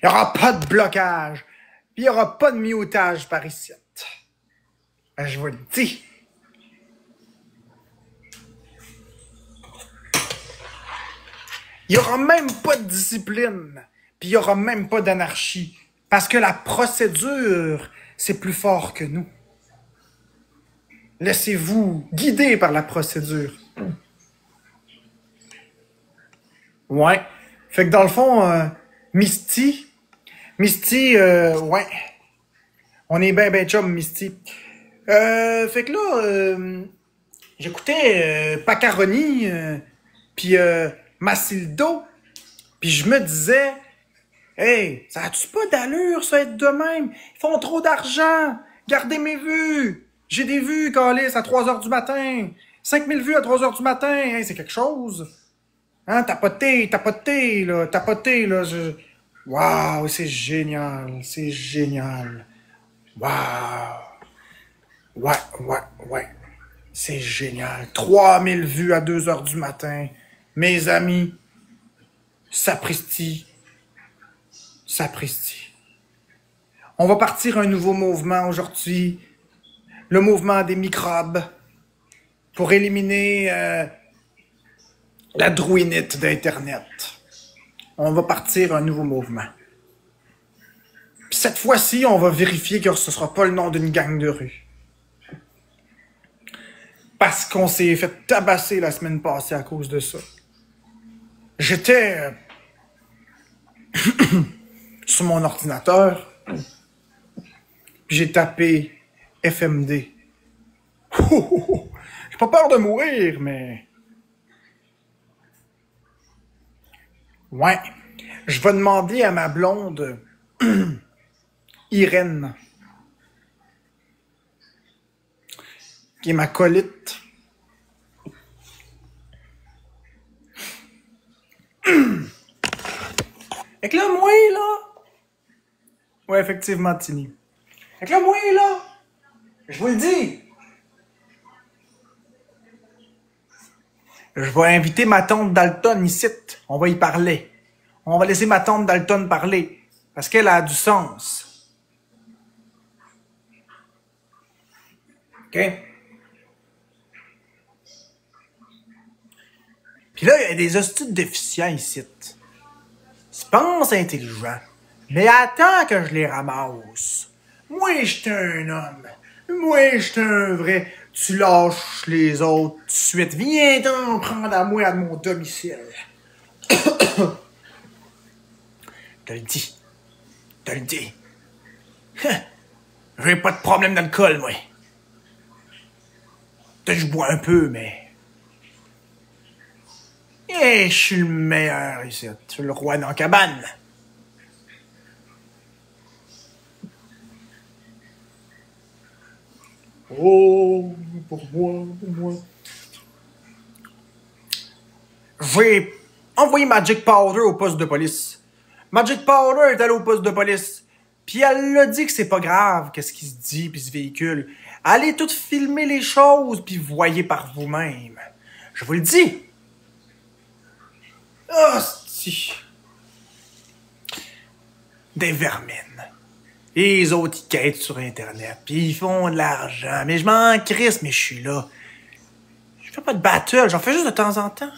Il n'y aura pas de blocage, puis il n'y aura pas de mutage par ici. Ben, je vous le dis. Il n'y aura même pas de discipline, puis il n'y aura même pas d'anarchie, parce que la procédure, c'est plus fort que nous. Laissez-vous guider par la procédure. Ouais. Fait que dans le fond, Misty, ouais. On est ben chum, Misty. Fait que là, j'écoutais Pacaroni, puis Massildo, puis je me disais, hey, ça a-tu pas d'allure, ça, être de même? Ils font trop d'argent. Gardez mes vues. J'ai des vues, Calis, à 3 heures du matin. 5000 vues à 3 heures du matin. Hey, c'est quelque chose. Hein, tapoter, là. Waouh, c'est génial. C'est génial. Wow! Ouais. C'est génial. 3000 vues à 2 heures du matin. Mes amis, sapristi. On va partir un nouveau mouvement aujourd'hui. Le mouvement des microbes. Pour éliminer la drouinite d'Internet. On va partir un nouveau mouvement. Puis cette fois-ci, on va vérifier que ce ne sera pas le nom d'une gang de rue. Parce qu'on s'est fait tabasser la semaine passée à cause de ça. J'étais sur mon ordinateur, puis j'ai tapé FMD. J'ai pas peur de mourir, mais... Ouais, je vais demander à ma blonde, Irène, qui est ma colite. Fait que là, moi, là... Ouais, effectivement, Tini. Fait que là, moi, là, je vous le dis, je vais inviter ma tante Dalton ici. On va y parler. On va laisser ma tante Dalton parler. Parce qu'elle a du sens. OK? Puis là, il y a des hosties de déficients ici. Ils se pensent intelligents. Mais attends que je les ramasse. Moi, j'étais un homme. Moi, j'étais un vrai. Tu lâches les autres tout de suite. Viens donc prendre à moi à mon domicile. Te le dis. J'ai pas de problème d'alcool, moi. Peut-être que je bois un peu, mais... je suis le meilleur ici. Je suis le roi dans la cabane. Oh, pour moi. J'ai envoyé Magic Powder au poste de police. Magic Powder est allé au poste de police. Puis elle l'a dit que c'est pas grave, qu'est-ce qui se dit, puis ce véhicule. Allez tout filmer les choses, puis voyez par vous-même. Je vous le dis. Hostie. Des vermines. Et les autres, ils quêtent sur Internet, puis ils font de l'argent. Mais je m'en crisse, mais je suis là. Je fais pas de battle, j'en fais juste de temps en temps.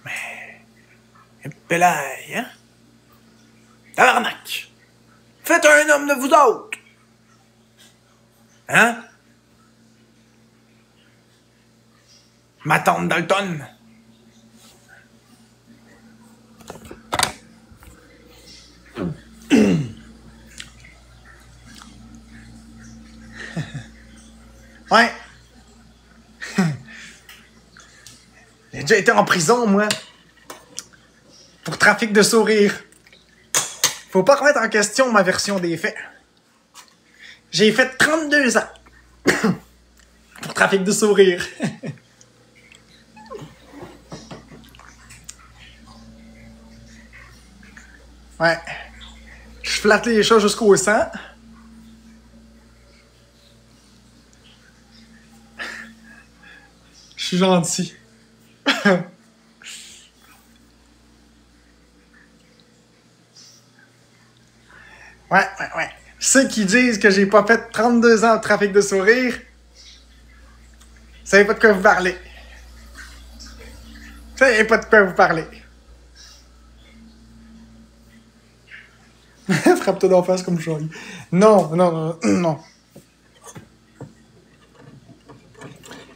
Mais... Pélaille, hein? Tabarnak! Faites un homme de vous autres! Hein? Ma tante Dalton. Ouais. J'ai déjà été en prison, moi. Pour trafic de sourires. Faut pas remettre en question ma version des faits. J'ai fait 32 ans. Pour trafic de sourires. Ouais. Je flatte les chats jusqu'au sang. Je suis gentil. Ouais. Ceux qui disent que j'ai pas fait 32 ans de trafic de sourires, vous savez pas de quoi vous parlez. Vous savez pas de quoi vous parlez. Frappe-toi d'en face comme Charlie. Non.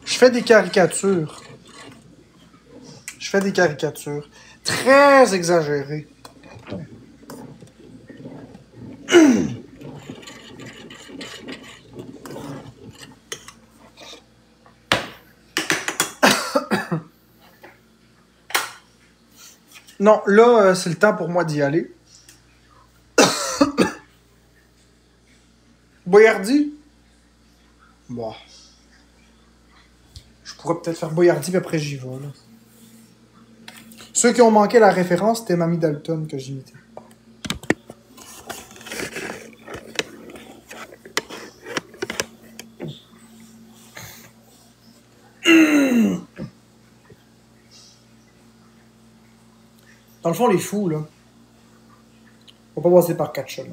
Je fais des caricatures. Très exagérées. Non, là, c'est le temps pour moi d'y aller. Boyardi? Bon. Je pourrais peut-être faire Boyardi, puis après j'y vais, là. Ceux qui ont manqué la référence, c'était Mamie Dalton que j'imitais. le fond, les fous, là, faut pas passer par 4 chemins.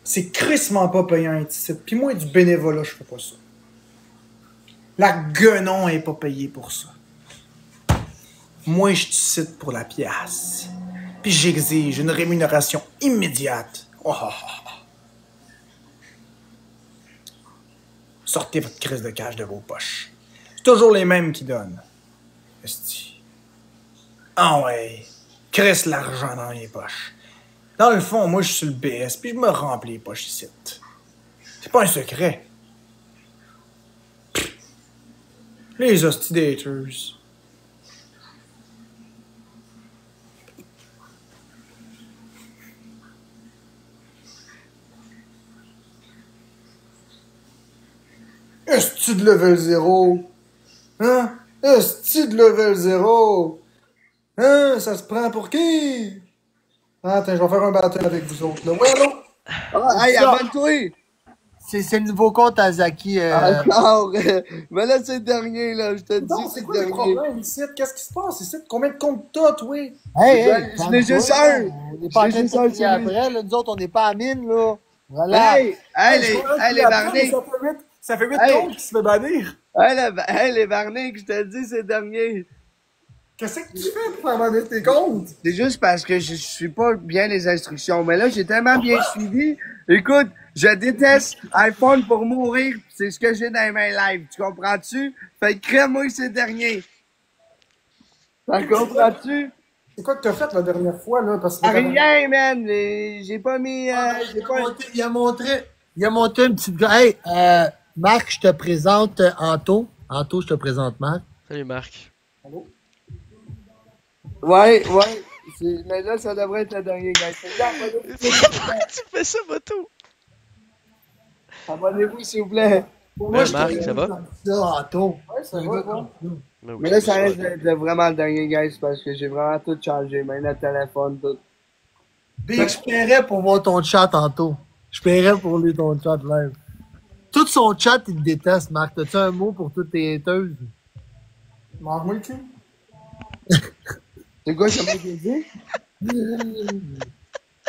C'est crissement pas payant un titre. Puis moi, du bénévolat, je fais pas ça. La guenon est pas payée pour ça. Moi, je cite pour la pièce. Puis j'exige une rémunération immédiate. Oh, oh, oh. Sortez votre crise de cash de vos poches. C'est toujours les mêmes qui donnent. Esti. Ah ouais. Crisse l'argent dans les poches. Dans le fond, moi, je suis sur le BS, puis je me remplis les poches ici. C'est pas un secret. Pff. Les hostidators. Esti de level 0. Hein? Esti de level 0. Hein? Ça se prend pour qui? Attends, je vais faire un battle avec vous autres, là. Ouais, allô? Ah, hey, abonne-toi! C'est le nouveau compte à Zaki. Encore! Mais là, c'est le dernier, là. Je te dis, Non, c'est c'est le quoi le dernier. problème ici? Qu'est-ce qui se passe ici? Combien de comptes t'as, toi? Hey, Je n'ai juste un. On n'est pas en J'ai train de juste un, s'appuyer celui. après, là. Nous autres, on n'est pas à mine, là. Voilà. Hey, les Barniques! Ça fait 8 Hey. comptes qui se fait bannir. Hey, les Barniques, je te dis, c'est le dernier. Qu'est-ce que tu fais pour faire bannir tes comptes? C'est juste parce que je suis pas bien les instructions. Mais là, j'ai tellement bien suivi. Écoute, je déteste iPhone pour mourir. Pis c'est ce que j'ai dans les mains live. Tu comprends-tu? Fait que crée-moi que c'est le dernier. T'en comprends-tu? C'est quoi que t'as fait la dernière fois, là? Parce que Rien, man. J'ai pas mis... j'ai pas... Il a montré une petite gars. Hey, Marc, je te présente Anto. Anto, je te présente Marc. Salut Marc. Ouais. Mais là, ça devrait être le dernier, guys. Pourquoi tu fais ça, Moto? Abonnez-vous, s'il vous plaît. Ben, Marc, ça va? Ça, Anto. Ouais, ça va, quoi? Ben oui, Mais là, ça va reste bien. de vraiment le dernier, guys, parce que j'ai vraiment tout changé. Maintenant, le téléphone, tout. Big, je paierais pour voir ton chat, Anto. Je paierais pour lui ton chat live. Tout son chat, il te déteste, Marc. T'as-tu un mot pour toutes tes hateuses? Mange-moi le cul. C'est quoi ça m'a dit?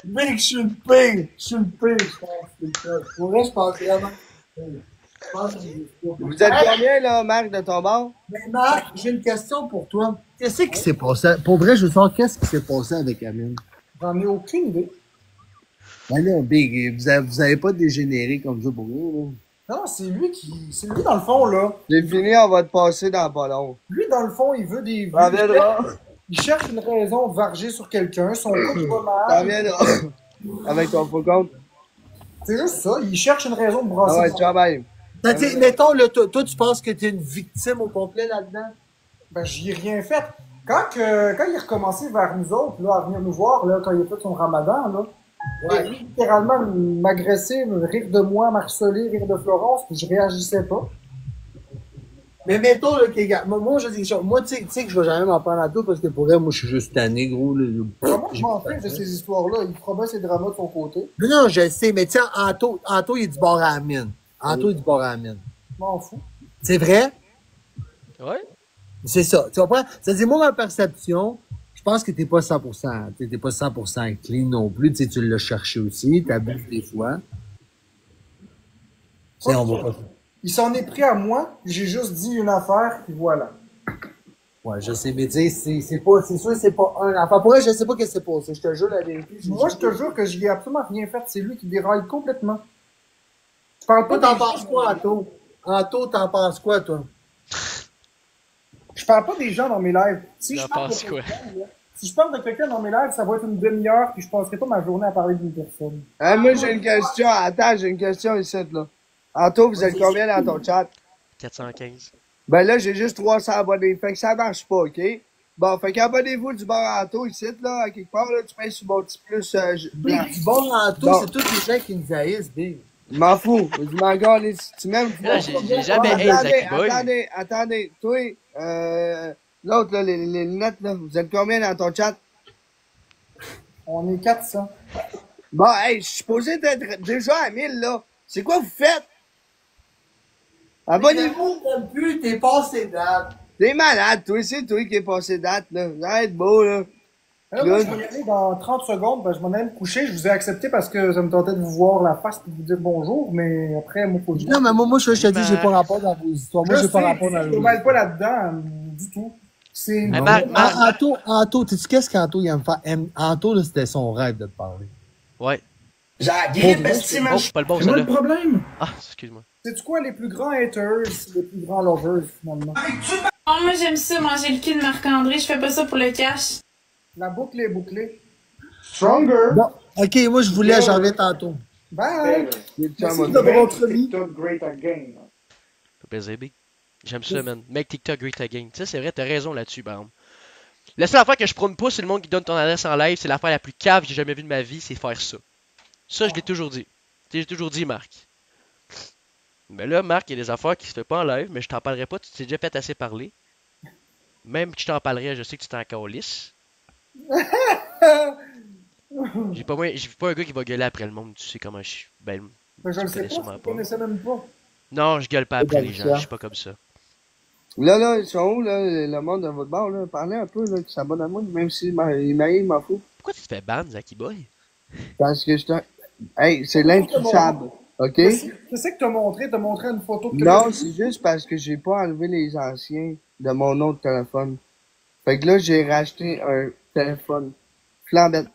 Big, je suis le pire. Je suis le pire, je pense. Pour vrai, je pense vraiment. Je pense que Vous êtes combien, là, Marc, de ton bord? Mais Marc, j'ai une question pour toi. Qu'est-ce qui s'est passé? Pour vrai, je veux savoir qu'est-ce qui s'est passé avec Amine. J'en ai aucune idée. Ben là, Big, vous avez pas dégénéré comme ça pour vous, Non, c'est lui dans le fond, là. J'ai fini, on va te passer dans pas long. Lui, dans le fond, il veut des vues. T'en viendras. Il cherche une raison de varger sur quelqu'un. Son couple va T'en mal. viendras. Avec ton faux compte. C'est juste ça. Il cherche une raison de Ah brasser. ouais, son- ciao, bye. là? Mettons, là, toi, tu penses que t'es une victime au complet là-dedans? Ben, j'y ai rien fait. Quand il est recommencé vers nous autres, là, à venir nous voir, là, quand il a fait son ramadan, là, il a littéralement m'agresser, rire de moi, m'harceler, rire de Florence, puis je réagissais pas. Mais mettons, là, que, gars, moi, je dis quelque chose. Moi, tu sais que je vais jamais m'en prendre à tout parce que pour elle, moi, je suis juste tanné, gros. Là. Moi, je m'en fiche de ces histoires-là. Il fera bien ses dramas de son côté. Non, je sais, mais tiens, Anto, il est du bord à la mine. Anto, il est du bord à la mine. Je m'en fous. C'est vrai? Ouais? C'est ça. Tu comprends? C'est-à-dire, moi, ma perception, je pense que t'es pas 100%, t'es pas 100% clean non plus. Tu sais, tu l'as cherché aussi, t'abuses des fois. Tu sais, on va pas. Il s'en est pris à moi, j'ai juste dit une affaire, puis voilà. Ouais, je sais, mais tu sais, c'est pas, c'est sûr, c'est pas un enfant. Pour vrai, je sais pas qu'est-ce qui s'est passé. Je te jure la vérité. Moi, je te jure que j'y ai absolument rien fait. C'est lui qui déraille complètement. Je parle pas Toi, t'en des penses quoi, Anto? Anto, t'en penses quoi, toi? Je parle pas des gens dans mes lives. Si T'en je parle de penses quoi? quelqu'un, là, si je parle de quelqu'un dans mes lives, ça va être une demi-heure, puis je passerai pas ma journée à parler d'une personne. Moi, j'ai une question. Attends, j'ai une question ici, là. Anto, vous êtes combien dans ton chat? 415. Ben là, j'ai juste 300 abonnés. Fait que ça marche pas, OK? Bon, fait qu'abonnez-vous du bord Anto ici, là, à quelque part, là, tu payes sur mon petit plus blanc. Big, du bon Anto, Bon. c'est tous les gens qui nous haïssent, Big. Je m'en fous. Je m'en gale, si tu m'aimes. Là, j'ai jamais haï Zaki Boy. Attendez. Toi, l'autre, là, les lunettes, là, vous êtes combien dans ton chat? On est 400. Bon, hey, je suis supposé d'être déjà à 1000, là. C'est quoi vous faites? Abonnez-vous. T'aimes plus, t'es passé date. T'es malade, toi, c'est toi qui est passé date, là. Arrête beau, là. Alors, moi, je vais y aller dans 30 secondes, je m'en allais me coucher. Je vous ai accepté parce que ça me tentait de vous voir la face et de vous dire bonjour, mais après, moi, faut que je... Non, mais moi, je te dis, j'ai pas rapport dans vos histoires. Moi, j'ai pas rapport dans Je vos me mêle pas histoires. là-dedans, du tout. C'est... Hey, Marc, Anto, tu sais qu'est-ce qu'Anto, il aime faire? Anto, là, c'était son rêve de te parler. Ouais. J'ai la grippe, Oh, c'est pas le bon, c'est ça, moi là. le problème. Ah, excuse-moi. C'est-tu quoi, les plus grands haters, les plus grands lovers, finalement? Oh, moi, j'aime ça, manger le cul de Marc-André. Je fais pas ça pour le cash. La boucle est bouclée. Stronger. Bon, ok, moi, je voulais, j'en reviens tantôt. Bye. Merci de votre vie. great again. Ça fait plaisir, Big. J'aime ça, man. Make TikTok great again. Tu sais, c'est vrai, t'as raison là-dessus, par exemple. La seule affaire que je prône pas, c'est le monde qui donne ton adresse en live. C'est l'affaire la plus cave que j'ai jamais vue de ma vie, c'est faire ça. Ça, je l'ai toujours dit. J'ai toujours dit, Marc. Mais là, Marc, il y a des affaires qui se font pas en live, mais je t'en parlerai pas. Tu t'es déjà fait assez parler. Même que je t'en parlerais, je sais que tu t'es encore lisse. J'ai pas un gars qui va gueuler après le monde. Tu sais comment je suis. Ben, Mais je tu le sais connais pas, sûrement je pas. connaissais même pas. Non, je gueule pas après les gens. Je suis pas comme ça. Là, ils sont où, là, le monde de votre bar, là? Parlez un peu, là, qui s'abonne à moi, même s'il m'en fout. Pourquoi tu te fais ban, Zaki Boy? Parce que je t'en... Hey, c'est l'intouchable, ok? Qu'est-ce que t'as montré? T'as montré une photo de Non, c'est juste parce que j'ai pas enlevé les anciens de mon autre téléphone. Fait que là, j'ai racheté un téléphone flambette.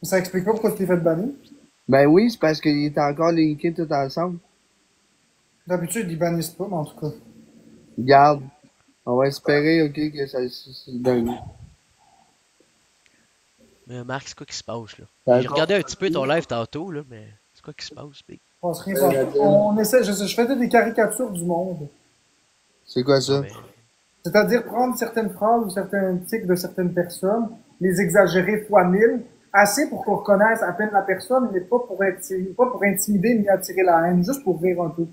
Ça explique pas pourquoi tu t'es fait bannir. Ben oui, c'est parce qu'il était encore linké tout ensemble. D'habitude, ils bannissent pas, mais en tout cas. Regarde, on va espérer, ok, que ça se donne. Mais Marc, c'est quoi qui se passe, là? D'accord. J'ai regardé un petit peu ton live tantôt, là, mais c'est quoi qui se passe, Big? Je pense rien faire. On essaie, je faisais des caricatures du monde. C'est quoi ça? Mais... C'est-à-dire prendre certaines phrases ou certains tics de certaines personnes, les exagérer fois 1000, assez pour qu'on reconnaisse à peine la personne, mais pas pour intimider ni attirer la haine, juste pour rire un peu.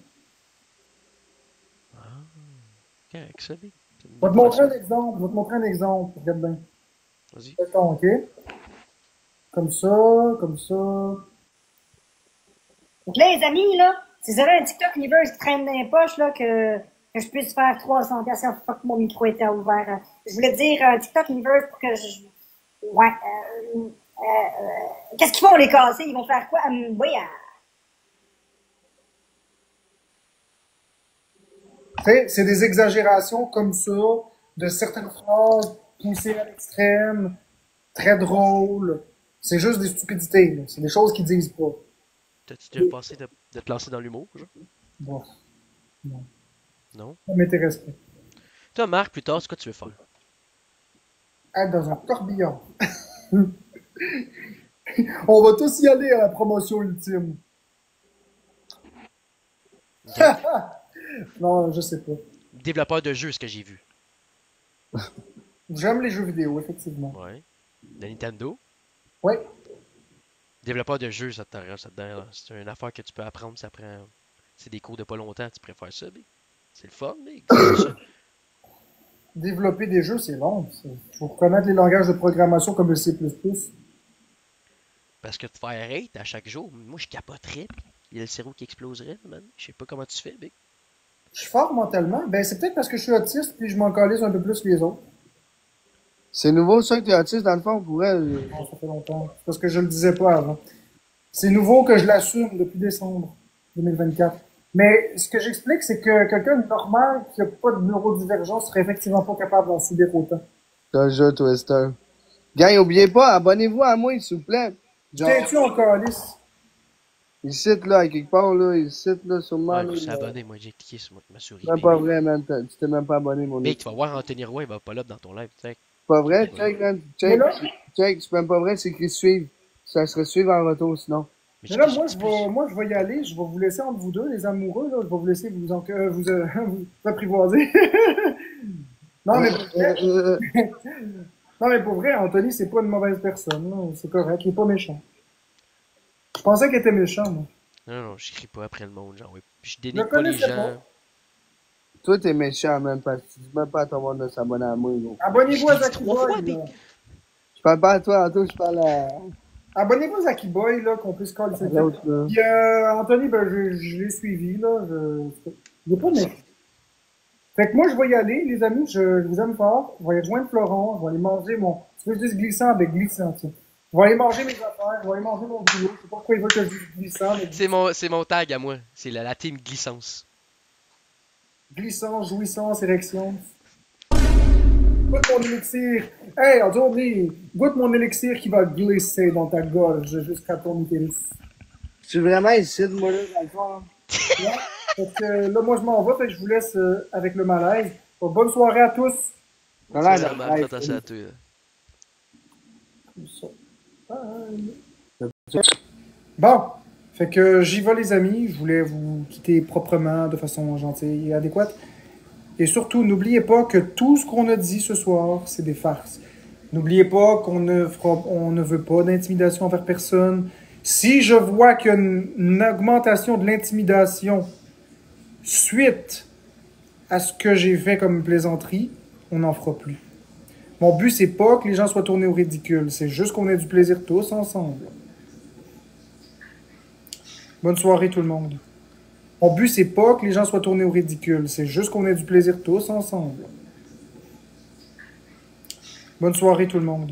Correct, ça, Big. Je vais te montrer un exemple. Regarde bien. Vas-y. Attends, ok? Comme ça, comme ça. Donc là, les amis, là, si vous avez un TikTok Universe qui traîne dans les poches, là, que je puisse faire 300 personnes, faut pas que mon micro était ouvert. Je voulais dire TikTok Universe pour que je... Ouais. Qu'est-ce qu'ils font, les cassés? Ils vont faire quoi? Oui, Tu sais, c'est des exagérations comme ça, de certaines phrases poussées à l'extrême, très drôles. C'est juste des stupidités, là. C'est des choses qu'ils disent pas. T'as-tu déjà pensé de te lancer dans l'humour, genre? Bon, non. Non? Ça m'intéresse pas. Toi, Marc, plus tard, c'est quoi tu veux faire? Être dans un tourbillon. On va tous y aller à la promotion ultime. Non, je sais pas. Développeur de jeux, ce que j'ai vu. J'aime les jeux vidéo, effectivement. Ouais. De Nintendo. Ouais. Développeur de jeux, c'est une affaire que tu peux apprendre, ça prend... C'est des cours de pas longtemps, tu préfères ça, Big? C'est le fun, Big? Développer des jeux, c'est long. Il faut connaître les langages de programmation comme le C++. Parce que te faire hate à chaque jour, moi je capoterais, pis il y a le cerveau qui exploserait, man. Je sais pas comment tu fais, Big. Je suis fort mentalement. Ben, c'est peut-être parce que je suis autiste puis je m'en calisse un peu plus que les autres. C'est nouveau, ça, que t'es autiste, dans le fond, pour elle. Non, ça fait longtemps. C'est parce que je le disais pas avant. C'est nouveau que je l'assume depuis décembre 2024. Mais ce que j'explique, c'est que quelqu'un de normal qui a pas de neurodivergence serait effectivement pas capable d'en subir autant. C'est un jeu, Twister. Gang, oubliez pas, abonnez-vous à moi, s'il vous plaît. Genre, T'es-tu en calice? ici, là, à quelque part, là, ici, là, sûrement. Ouais, là, je suis abonné, moi j'ai cliqué sur ma souris. c'est pas vrai, man. Tu t'es même pas abonné, mon Big, ami. tu vas voir Anthony Roy, il va pas là dans ton live, tu sais. Pas vrai? Check, man. Mais Check. là- Check, c'est même pas vrai, c'est écrit suivre. Ça serait suivre en retour, sinon. Mais là, moi, je vais y aller. Je vais vous laisser entre vous deux, les amoureux, là. Je vais vous laisser vous apprivoiser. Non, mais pour vrai, non, mais pour vrai, Anthony, c'est pas une mauvaise personne, là. C'est correct. Il est pas méchant. Je pensais qu'il était méchant, moi. Non, je crie pas après le monde, genre, oui. Puis je Je dénigre le pas les connaissais gens. pas. Toi, t'es méchant, man, parce que tu dis même pas à ton monde de s'abonner à moi, gros. Abonnez-vous à Je l'ai dit Zaki 3 fois, Boy, Big. là. Je parle pas à toi, Anto, je parle à Abonnez-vous à Zaki Boy, là, qu'on puisse coller cette l'autre, là. Puis, Anthony, ben, je l'ai suivi, là. Il est pas méchant. Fait que moi, je vais y aller, les amis, je vous aime fort. Je vais aller rejoindre Florent, je vais aller manger mon... Tu veux que je dise glissant avec glissant, tu sais. Je vais aller manger mes affaires, je vais aller manger mon boulot. Je sais pas pourquoi il veut que je dise glissant, mais C'est mon tag à moi. C'est la team glissance. glissant, jouissance, érection. Goûte mon élixir. Hey, aujourd'hui, goûte mon élixir qui va glisser dans ta gorge jusqu'à ton utérus. Je suis vraiment ici, moi, là, dans le fond. Ouais. Fait que là, moi, je m'en vais, fait que je vous laisse avec le malaise. Bonne soirée à tous. Voilà, Ça, là, man, fais attention à toi. Là. Bon, fait que j'y vais les amis, je voulais vous quitter proprement, de façon gentille et adéquate. Et surtout, n'oubliez pas que tout ce qu'on a dit ce soir, c'est des farces. N'oubliez pas qu'on ne veut pas d'intimidation envers personne. Si je vois qu'il y a une augmentation de l'intimidation suite à ce que j'ai fait comme plaisanterie, on n'en fera plus. Mon but, c'est pas que les gens soient tournés au ridicule, c'est juste qu'on ait du plaisir tous ensemble. Bonne soirée tout le monde. Mon but, c'est pas que les gens soient tournés au ridicule, c'est juste qu'on ait du plaisir tous ensemble. Bonne soirée tout le monde.